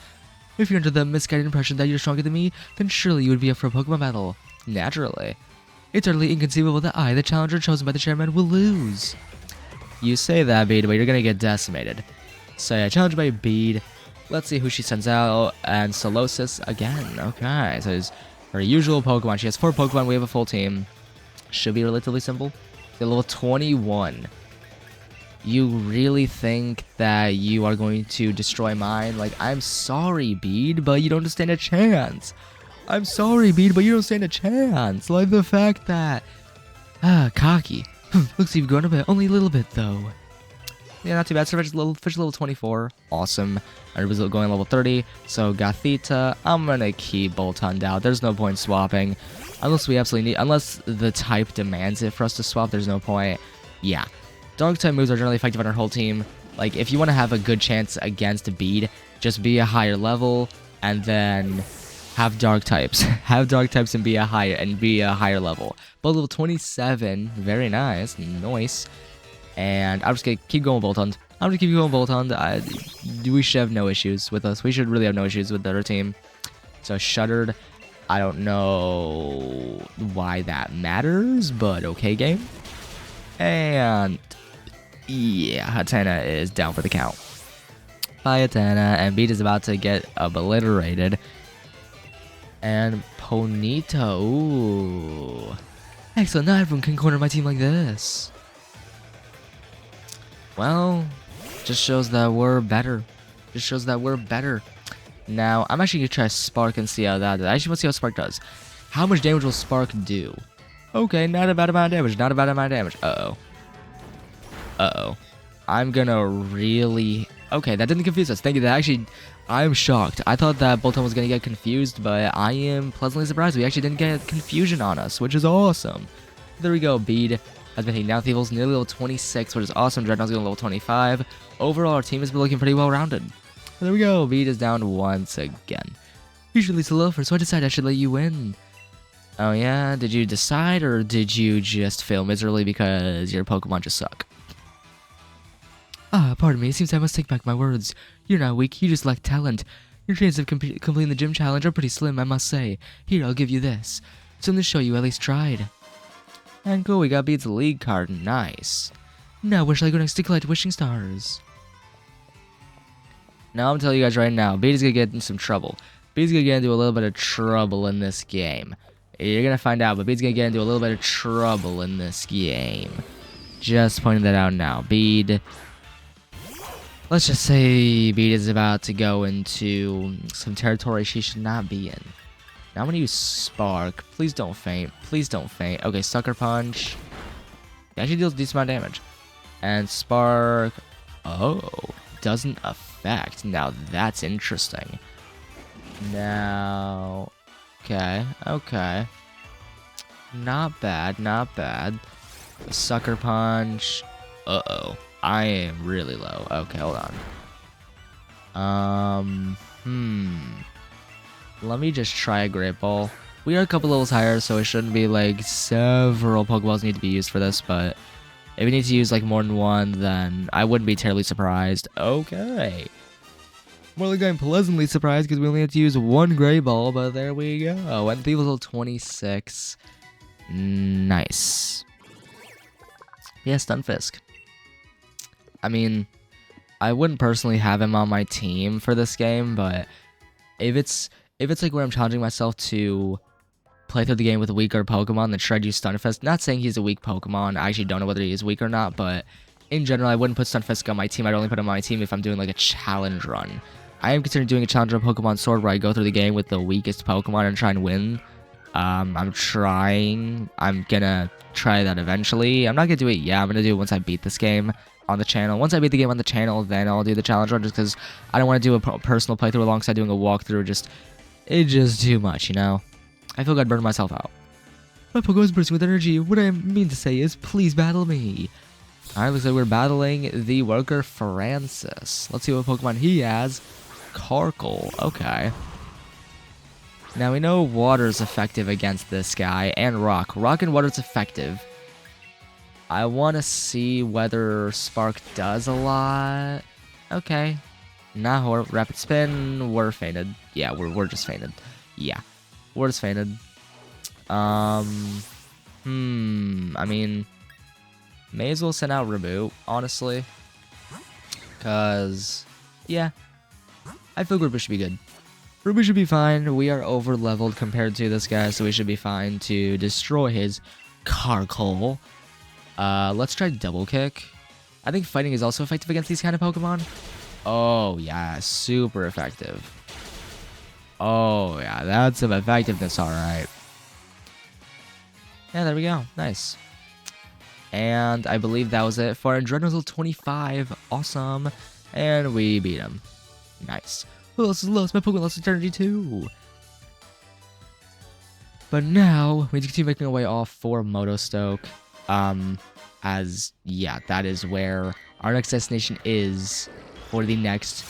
If you're under the misguided impression that you're stronger than me, then surely you would be up for a Pokemon battle. Naturally. It's utterly inconceivable that I, the challenger chosen by the chairman, will lose. You say that, Bede, but you're gonna get decimated. So yeah, challenged by Bede. Let's see who she sends out. And Solosis again. Okay, so it's her usual Pokemon. She has 4 Pokemon. We have a full team. Should be relatively simple. They're level 21. You really think that you are going to destroy mine? Like, I'm sorry, Bede, but you don't stand a chance. I'm sorry, Bede, but you don't stand a chance. Like the fact that... cocky. Looks like you've grown a bit. Only a little bit, though. Yeah, not too bad. Fish level 24. Awesome. I was going level 30. So, Gothita, I'm gonna keep Boltund out. There's no point swapping. Unless we absolutely need... Unless the type demands it for us to swap, there's no point. Yeah. Dark-type moves are generally effective on our whole team. Like, if you want to have a good chance against Bede, just be a higher level, and then have dark types. Have dark types and be a higher level. But level 27, very nice, nice. And I'm just gonna keep going Boltund. I'm gonna keep going Boltund. We should have no issues with us. We should really have no issues with our team. So Shuttered, I don't know why that matters, but okay, game. And yeah, Hatena is down for the count. Bye, Hatena, and Bede is about to get obliterated. And Ponyta, ooh. Excellent, not everyone can corner my team like this. Well, just shows that we're better. Just shows that we're better. Now, I'm actually going to try Spark and see how that does. I actually want to see how Spark does. How much damage will Spark do? Okay, not a bad amount of damage. Not a bad amount of damage. Uh-oh. Uh-oh. I'm gonna really... Okay, that didn't confuse us. Thank you. That actually... I'm shocked. I thought that Boltund was gonna get confused, but I am pleasantly surprised. We actually didn't get confusion on us, which is awesome. There we go. Bede has been hitting down Thievals nearly level 26, which is awesome. Dreadnought's going level 25. Overall, our team has been looking pretty well-rounded. There we go. Bede is down once again. Usually it's a loafer, so I decided I should let you win. Oh yeah? Did you decide, or did you just fail miserably because your Pokemon just suck? Ah, pardon me, it seems I must take back my words. You're not weak, you just lack talent. Your chances of completing the gym challenge are pretty slim, I must say. Here, I'll give you this. Something to show you at least tried. And cool, we got Bede's league card, nice. Now, where shall I go next to collect wishing stars? Now, I'm telling you guys right now, Bede's gonna get in some trouble. Bede's gonna get into a little bit of trouble in this game. You're gonna find out, but Bede's gonna get into a little bit of trouble in this game. Just pointing that out now. Bede... Let's just say Bede is about to go into some territory she should not be in. Now I'm going to use Spark. Please don't faint. Please don't faint. Okay, Sucker Punch. It actually deals a decent amount of damage. And Spark... Oh, doesn't affect. Now that's interesting. Now... Okay, okay. Not bad, not bad. Sucker Punch. Uh-oh. I am really low. Okay, hold on. Let me just try a Great Ball. We are a couple levels higher, so it shouldn't be like several Pokeballs need to be used for this, but if we need to use like more than one, then I wouldn't be terribly surprised. Okay. More like I'm pleasantly surprised because we only have to use one Great Ball, but there we go. And Thievals level 26. Nice. Yeah, Stunfisk. I mean, I wouldn't personally have him on my team for this game, but if it's like where I'm challenging myself to play through the game with a weaker Pokemon, then should I use Stunfisk? Not saying he's a weak Pokemon. I actually don't know whether he is weak or not, but in general, I wouldn't put Stunfisk on my team. I'd only put him on my team if I'm doing like a challenge run. I am considering doing a challenge run Pokemon Sword where I go through the game with the weakest Pokemon and try and win. I'm gonna try that eventually. I'm not gonna do it yet. I'm gonna do it once I beat this game on the channel. Once I beat the game on the channel, then I'll do the challenge run, just because I don't want to do a personal playthrough alongside doing a walkthrough. It's just too much, you know? I feel like I'd burn myself out. My Pokemon's bursting with energy. What I mean to say is, please battle me. Alright, looks like we're battling the worker Francis. Let's see what Pokemon he has. Carkle. Okay. Now we know water is effective against this guy, and rock. Rock and water is effective. I want to see whether Spark does a lot. Okay. Nah, rapid spin. We're fainted. Yeah, we're just fainted. Yeah, we're just fainted. I mean, may as well send out Reboot, honestly. Cause, yeah, I feel Reboot should be good. Reboot should be fine. We are over leveled compared to this guy, so we should be fine to destroy his Carkol. Let's try Double Kick. I think fighting is also effective against these kind of Pokemon. Oh, yeah, super effective. Oh, yeah, that's some effectiveness, alright. Yeah, there we go. Nice. And I believe that was it for Adrenozil 25. Awesome. And we beat him. Nice. Who else is lost? My Pokemon lost Eternity too. But now, we continue making our way off for Motostoke. As, yeah, that is where our next destination is for the next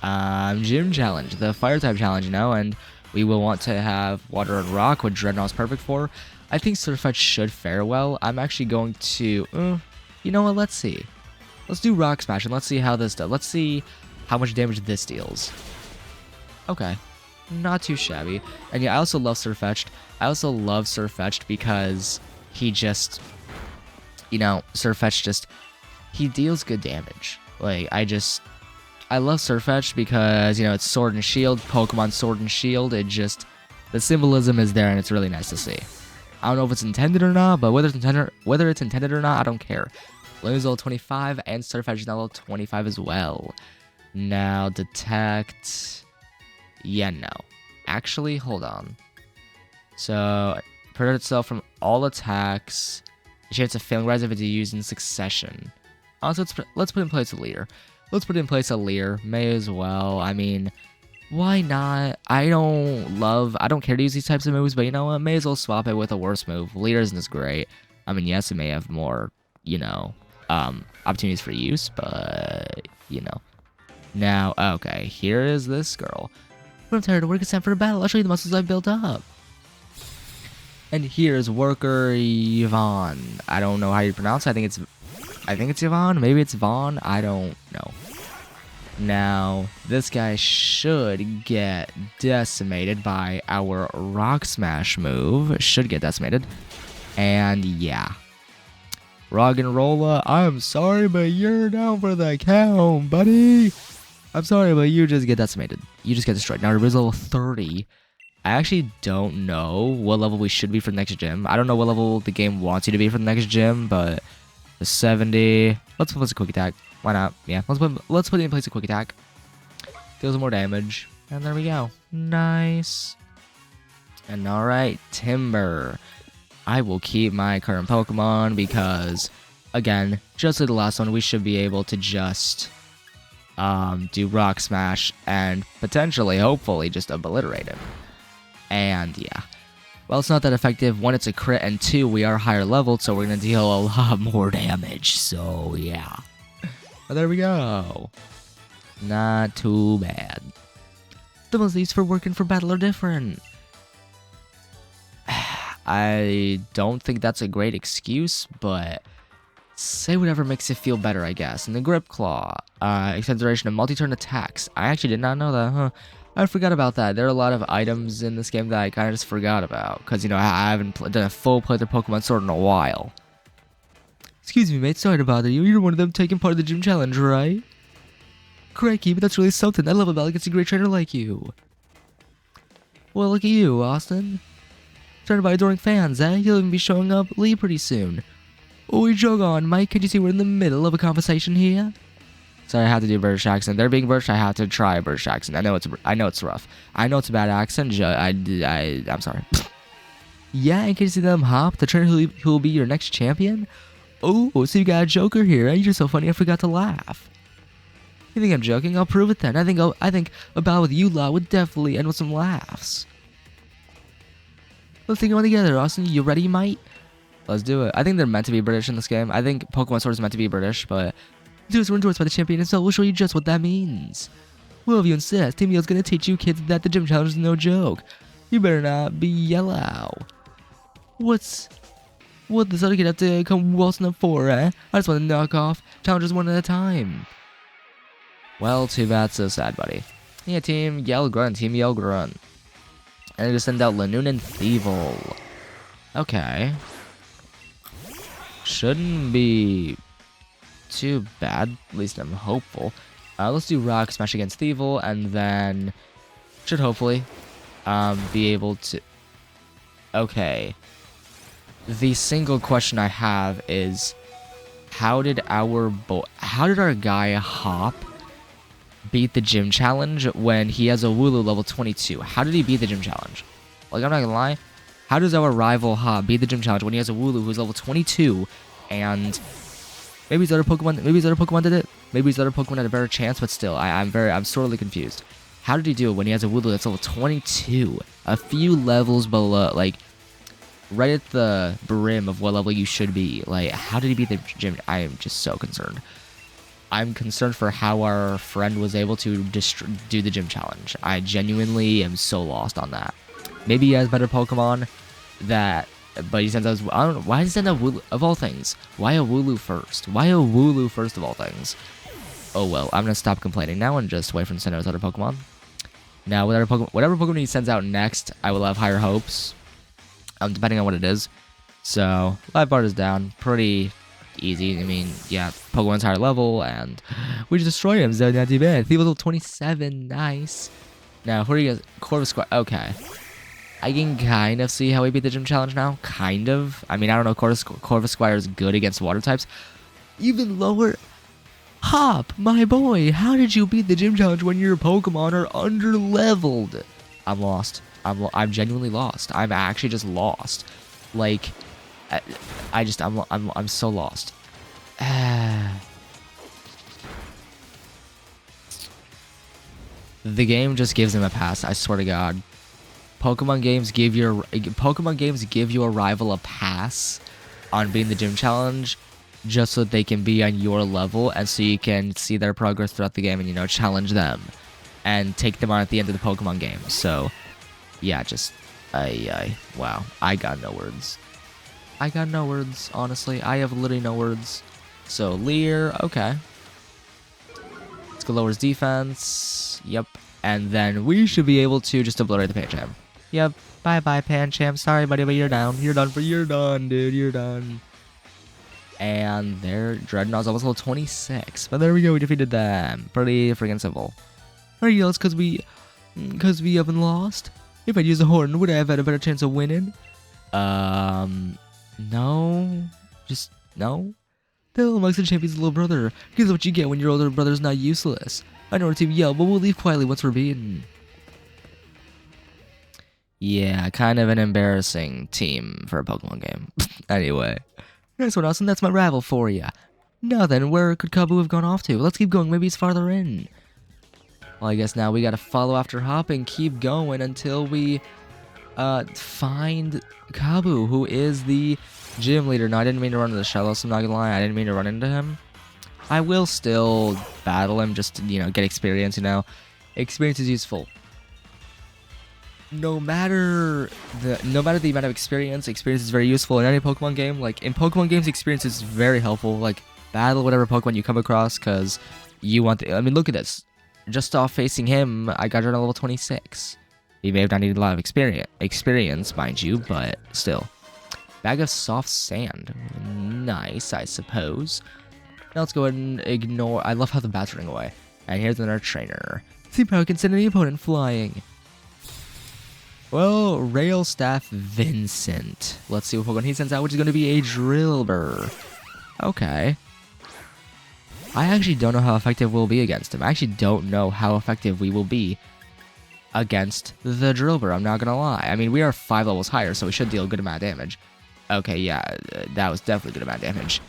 gym challenge, the fire type challenge, you know, and we will want to have Water and Rock, which Dreadnought's perfect for. I think Certified should fare well. I'm actually going to, you know what, let's see. Let's do Rock Smash and let's see how this does. Let's see how much damage this deals. Okay, not too shabby. And yeah, I also love Surfetched. I also love Surfetched because he just, you know, Surfetched just, he deals good damage. Like, I love Surfetched because, you know, it's Sword and Shield, Pokemon Sword and Shield. It just, the symbolism is there and it's really nice to see. I don't know if it's intended or not, but whether it's intended or not, I don't care. Loon's level 25 and Surfetched is now level 25 as well. Now, Detect, yeah, no. Actually, hold on. So, protect itself from all attacks. The chance of failing rise if it's used in succession. Also, let's put in place a leader. Let's put in place a leader. May as well. I mean, why not? I don't care to use these types of moves, but you know what? May as well swap it with a worse move. Leader isn't as great. I mean, yes, it may have more, you know, opportunities for use, but, you know. Now, okay, here is this girl. When I'm tired of work, it's time for a battle. I'll show you the muscles I've built up. And here's Worker Yvonne. I don't know how you pronounce it. I think it's Yvonne. Maybe it's Vaughn. I don't know. Now, this guy should get decimated by our Rock Smash move. Should get decimated. And yeah. Roggenrola, I'm sorry, but you're down for the count, buddy. I'm sorry, but you just get decimated. You just get destroyed. Now, Ribbon's level 30. I actually don't know what level we should be for the next gym. I don't know what level the game wants you to be for the next gym, but the 70. Let's put a quick attack. Why not? Yeah, let's put in place a quick attack. Deals more damage. And there we go. Nice. And alright, Timber. I will keep my current Pokemon because, again, just like the last one, we should be able to just do Rock Smash and potentially, hopefully, just obliterate him. And yeah. Well, it's not that effective. One, it's a crit, and two, we are higher leveled, so we're going to deal a lot more damage. So, yeah. But there we go. Not too bad. The most used for working for battle are different. I don't think that's a great excuse, but say whatever makes you feel better, I guess. And the Grip Claw, extends duration of multi-turn attacks. I actually did not know that, huh? I forgot about that. There are a lot of items in this game that I kind of just forgot about. Because, you know, I haven't done a full playthrough of Pokemon Sword in a while. Excuse me, mate. Sorry to bother you. You're one of them taking part of the gym challenge, right? Crikey, but that's really something. I love a battle against a great trainer like you. Well, look at you, Austin. Surrounded by adoring fans, eh? You'll even be showing up Lee pretty soon. Oh, jog on, Mike. Can't you see we're in the middle of a conversation here? Sorry, I had to do a British accent. They're being British, I have to try a British accent. I know it's rough. I know it's a bad accent. I'm sorry. Yeah, and can you see them hop? The trainer who will be your next champion? Oh, so you got a joker here, eh? You're so funny I forgot to laugh. You think I'm joking? I'll prove it then. I think a battle with you lot would definitely end with some laughs. Let's think on together, Austin. You ready, mate? Let's do it. I think they're meant to be British in this game. I think Pokemon Sword is meant to be British, but dudes were endorsed by the champion himself. We'll show you just what that means. Well, if you insist, Team Yellow's gonna teach you kids that the gym challenge is no joke. You better not be yellow. What's What does other kid have to come waltzing up for, eh? I just want to knock off challenges one at a time. Well, too bad, so sad, buddy. Yeah, Team Yell Grunt, Team Yell Grunt. And I just send out Lanoon and Thievul. Okay. Shouldn't be too bad, at least I'm hopeful. Let's do Rock Smash against Thievul, and then should hopefully be able to... Okay. The single question I have is, how did our guy Hop beat the gym challenge when he has a Wooloo level 22? How did he beat the gym challenge? Like, I'm not gonna lie. How does our rival Hop beat the gym challenge when he has a Wooloo who's level 22 and maybe his other Pokemon did it? Maybe his other Pokemon had a better chance, but still, I'm sorely confused. How did he do it when he has a Wooloo that's level 22? A few levels below, like, right at the brim of what level you should be. Like, how did he beat the gym? I am just so concerned. I'm concerned for how our friend was able to do the gym challenge. I genuinely am so lost on that. Maybe he has better Pokemon but he sends out, I don't know, why does he send out Wooloo, of all things? Why a Wooloo first? Why a Wooloo first of all things? Oh well, I'm gonna stop complaining now and just wait for him to send out his other Pokemon. Now, whatever Pokemon he sends out next, I will have higher hopes. Depending on what it is. So, life bar is down. Pretty easy. I mean, yeah, Pokemon's higher level, and we just destroy him, so not too bad. Thievul level 27, nice. Now, who are you guys? Corvusquire, okay. I can kind of see how we beat the gym challenge now. Kind of. I mean, I don't know, Corvusquire is good against water types. Even lower. Hop, my boy, how did you beat the gym challenge when your Pokemon are under-leveled? I'm lost. I'm genuinely lost. I'm actually just lost. Like, I'm so lost. The game just gives him a pass, I swear to God. Pokemon games give your rival a pass on beating the gym challenge just so they can be on your level and so you can see their progress throughout the game and, you know, challenge them and take them on at the end of the Pokemon game. So, yeah, just, wow, I got no words. I got no words, honestly. I have literally no words. So, Leer, okay. Let's go lower his defense. Yep. And then we should be able to just obliterate the Pancham. Yep. Bye-bye, Pancham. Sorry, buddy, but you're down. You're done, dude. You're done. And their Dreadnought's almost level 26. But there we go. We defeated them. Pretty freaking simple. Are you jealous because we haven't lost? If I'd used a horn, would I have had a better chance of winning? No. Just, no. Tell amongst the champion's little brother. Here's what you get when your older brother's not useless. I know our team yell, but we'll leave quietly once we're beaten. Yeah, kind of an embarrassing team for a Pokemon game. Anyway. Nice one, Austin. That's my rival for ya. Now then, where could Kabu have gone off to? Let's keep going. Maybe he's farther in. Well, I guess now we gotta follow after Hop and keep going until we find Kabu, who is the gym leader. No, I didn't mean to run into the Shellos, I'm not gonna lie. I didn't mean to run into him. I will still battle him just to, you know, get experience, you know. Experience is useful. No matter the amount of experience is very useful in any Pokemon game. Like, in Pokemon games, experience is very helpful. Like, battle whatever Pokemon you come across, because you want I mean, look at this. Just off facing him, I got her to level 26. He may have not needed a lot of experience, mind you, but still. Bag of soft sand. Nice, I suppose. Now let's go ahead and ignore... I love how the bats ring away. And here's another trainer. See how I can send any opponent flying. Well, Rail Staff Vincent. Let's see what Pokemon he sends out, which is going to be a Drillbur. Okay. I actually don't know how effective we'll be against him. I actually don't know how effective we will be against the Drillbur. I'm not going to lie. I mean, we are 5 levels higher, so we should deal a good amount of damage. Okay, yeah, that was definitely a good amount of damage.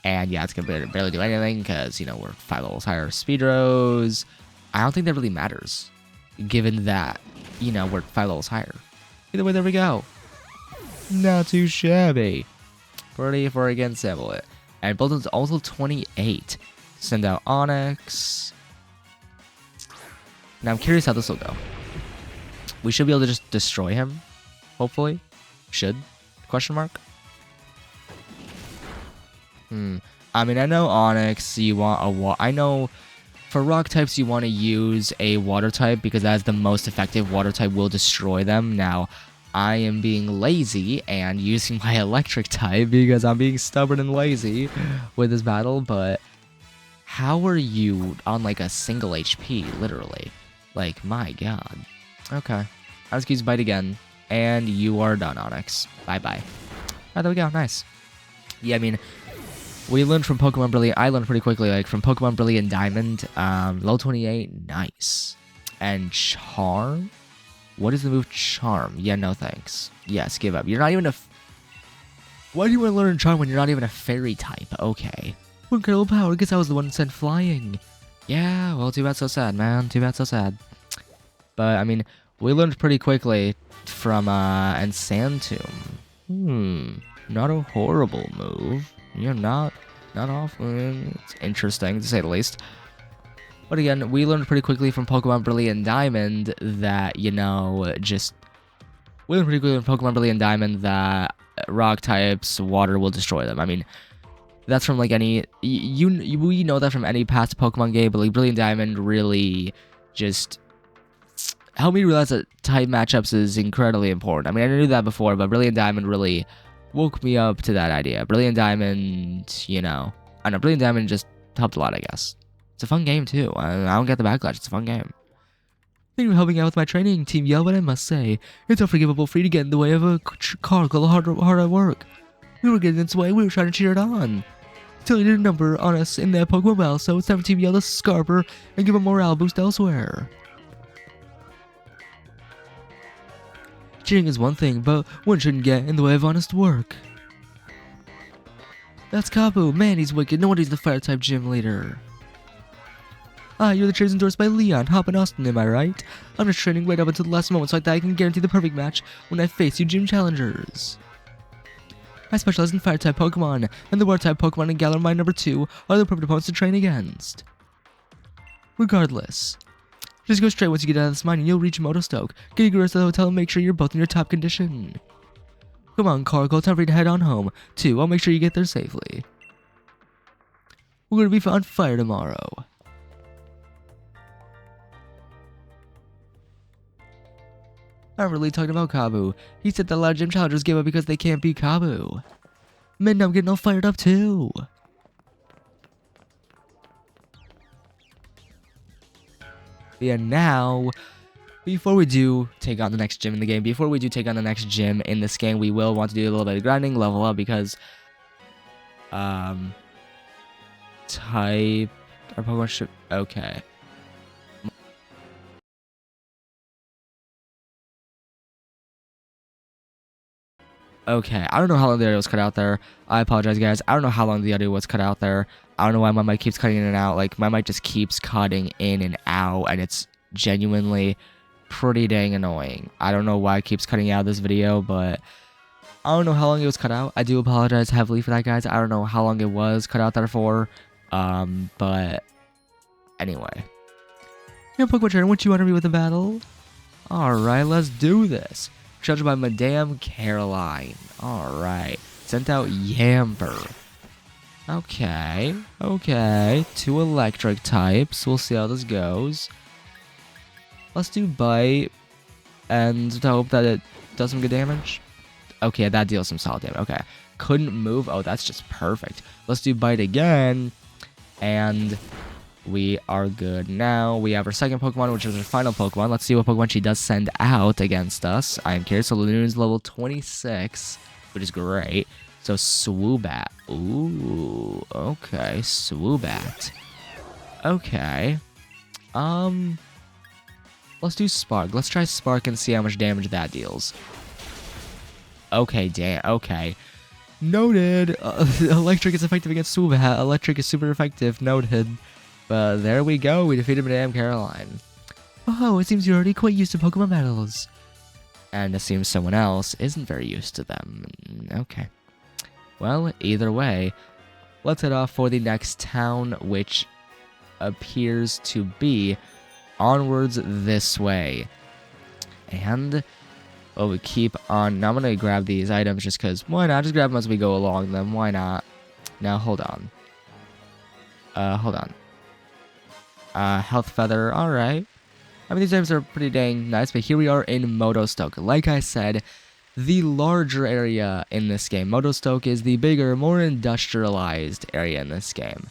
And yeah, it's going to barely do anything because, you know, we're 5 levels higher. Speedrose, I don't think that really matters, given that, you know, we're 5 levels higher. Either way, there we go. Not too shabby. Pretty for against sample it. And Bolton's also 28. Send out Onyx. Now I'm curious how this will go. We should be able to just destroy him. Hopefully. Should? Question mark. I mean, I know Onyx, you want a I know for rock types, you want to use a water type because that's the most effective. Water type will destroy them. Now, I am being lazy and using my electric type because I'm being stubborn and lazy with this battle, but how are you on like a single HP, literally? Like, my god. Okay. I'll just use Bite again, and you are done, Onyx. Bye-bye. Oh, there we go. Nice. Yeah, I mean, we learned from Pokemon Brilliant. I learned pretty quickly, like, from Pokemon Brilliant Diamond. Level 28, nice. And Charm? What is the move Charm? Yeah, no thanks. Yes, give up. You're not even a... Why do you want to learn Charm when you're not even a fairy type? Okay. Incredible power, guess I was the one sent flying. Yeah, well, too bad, so sad, man. Too bad, so sad. But, I mean, we learned pretty quickly from, and Sand Tomb. Not a horrible move. You're not awful. It's interesting, to say the least. But again, we learned pretty quickly from Pokemon Brilliant Diamond that, you know, we learned pretty quickly from Pokemon Brilliant Diamond that rock types, water will destroy them. I mean, that's from, like, any... we know that from any past Pokemon game, but, like, Brilliant Diamond really just helped me realize that type matchups is incredibly important. I mean, I knew that before, but Brilliant Diamond really woke me up to that idea. Brilliant Diamond, you know... I know, Brilliant Diamond just helped a lot, I guess. It's a fun game, too. I don't get the backlash. It's a fun game. Thank you for helping out with my training, Team Yell, but I must say, it's unforgivable for you to get in the way of a car called hard at work. We were getting in its way, we were trying to cheer it on. Till you did a number on us in that Pokemon battle, so it's time for Team Yell to scarper and give a morale boost elsewhere. Cheering is one thing, but one shouldn't get in the way of honest work. That's Kabu. Man, he's wicked. No wonder he's the fire-type gym leader. Ah, you're the trainers endorsed by Leon, Hop, and Austin, am I right? I'm just training right up until the last moment so that I can guarantee the perfect match when I face you gym challengers. I specialize in fire-type Pokemon, and the water-type Pokemon in Galar, my number 2, are the perfect opponents to train against. Regardless, just go straight once you get out of this mine and you'll reach Motostoke. Get your to the hotel and make sure you're both in your top condition. Come on, Cargo, time for you to head on home. 2, I'll make sure you get there safely. We're gonna be on fire tomorrow. I'm really talking about Kabu. He said that a lot of gym challengers give up because they can't beat Kabu. Man, I'm getting all fired up too. Yeah, now, before we do take on the next gym in the game, we will want to do a little bit of grinding, level up, because, type, our Pokemon should, okay. Okay, I don't know how long the audio was cut out there. I apologize, guys. I don't know how long the audio was cut out there. I don't know why my mic keeps cutting in and out. Like, my mic just keeps cutting in and out, and it's genuinely pretty dang annoying. I don't know why it keeps cutting out this video, but I don't know how long it was cut out. I do apologize heavily for that, guys. I don't know how long it was cut out there for. But anyway. Yeah, Pokemon Trainer, wouldn't you want to be with the battle? Alright, let's do this. Judged by Madame Caroline. Alright. Sent out Yamper. Okay. 2 electric types. We'll see how this goes. Let's do Bite. And hope that it does some good damage. Okay, that deals some solid damage. Okay. Couldn't move. Oh, that's just perfect. Let's do Bite again. And we are good now. We have our second Pokemon, which is our final Pokemon. Let's see what Pokemon she does send out against us. I am curious. So Lunoon's level 26, which is great. So Swoobat. Ooh, okay. Swoobat. Okay. Let's do Spark. Let's try Spark and see how much damage that deals. Okay, damn. Okay. Noted. Electric is effective against Swoobat. Electric is super effective. Noted. But there we go, we defeated Madame Caroline. Oh, it seems you're already quite used to Pokemon battles. And it seems someone else isn't very used to them. Okay. Well, either way, let's head off for the next town, which appears to be onwards this way. And, well, we keep on... Now I'm going to grab these items just because, why not? Just grab them as we go along them, why not? Now, hold on. Hold on. Health Feather, alright. I mean, these items are pretty dang nice, but here we are in Motostoke. Like I said, the larger area in this game. Motostoke is the bigger, more industrialized area in this game.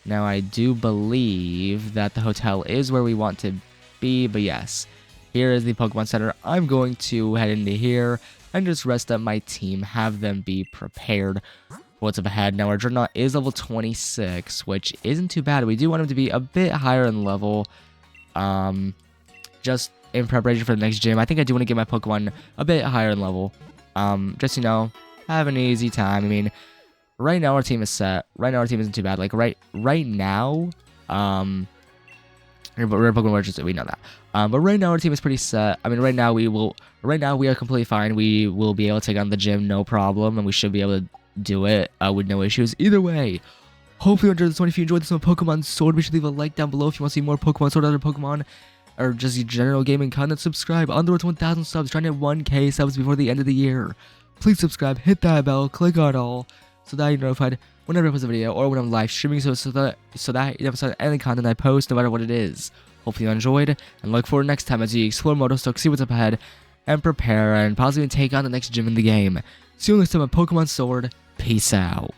Now, I do believe that the hotel is where we want to be, but yes. Here is the Pokemon Center. I'm going to head into here and just rest up my team, have them be prepared for what's up ahead. Now, our Dreadnought is level 26, which isn't too bad. We do want him to be a bit higher in level, just in preparation for the next gym. I think I do want to get my Pokemon a bit higher in level, just, you know, have an easy time. I mean, right now our team is set. Right now our team isn't too bad. Like, right now, we're Pokemon Legends, we know that. But right now our team is pretty set. I mean, right now we are completely fine. We will be able to take on the gym, no problem, and we should be able to do it with no issues. Either way, hopefully you enjoyed this one. If you enjoyed this one, Pokemon Sword, be sure to leave a like down below. If you want to see more Pokemon Sword, other Pokemon, or just general gaming content, subscribe. On the road to 1,000 subs, trying to hit 1K subs before the end of the year. Please subscribe, hit that bell, click on all, so that you're notified whenever I post a video or when I'm live streaming, so that you never miss any content I post, no matter what it is. Hopefully you enjoyed, and look forward next time as we explore Motostoke, see what's up ahead, and prepare and possibly take on the next gym in the game. See you next time on Pokemon Sword. Peace out.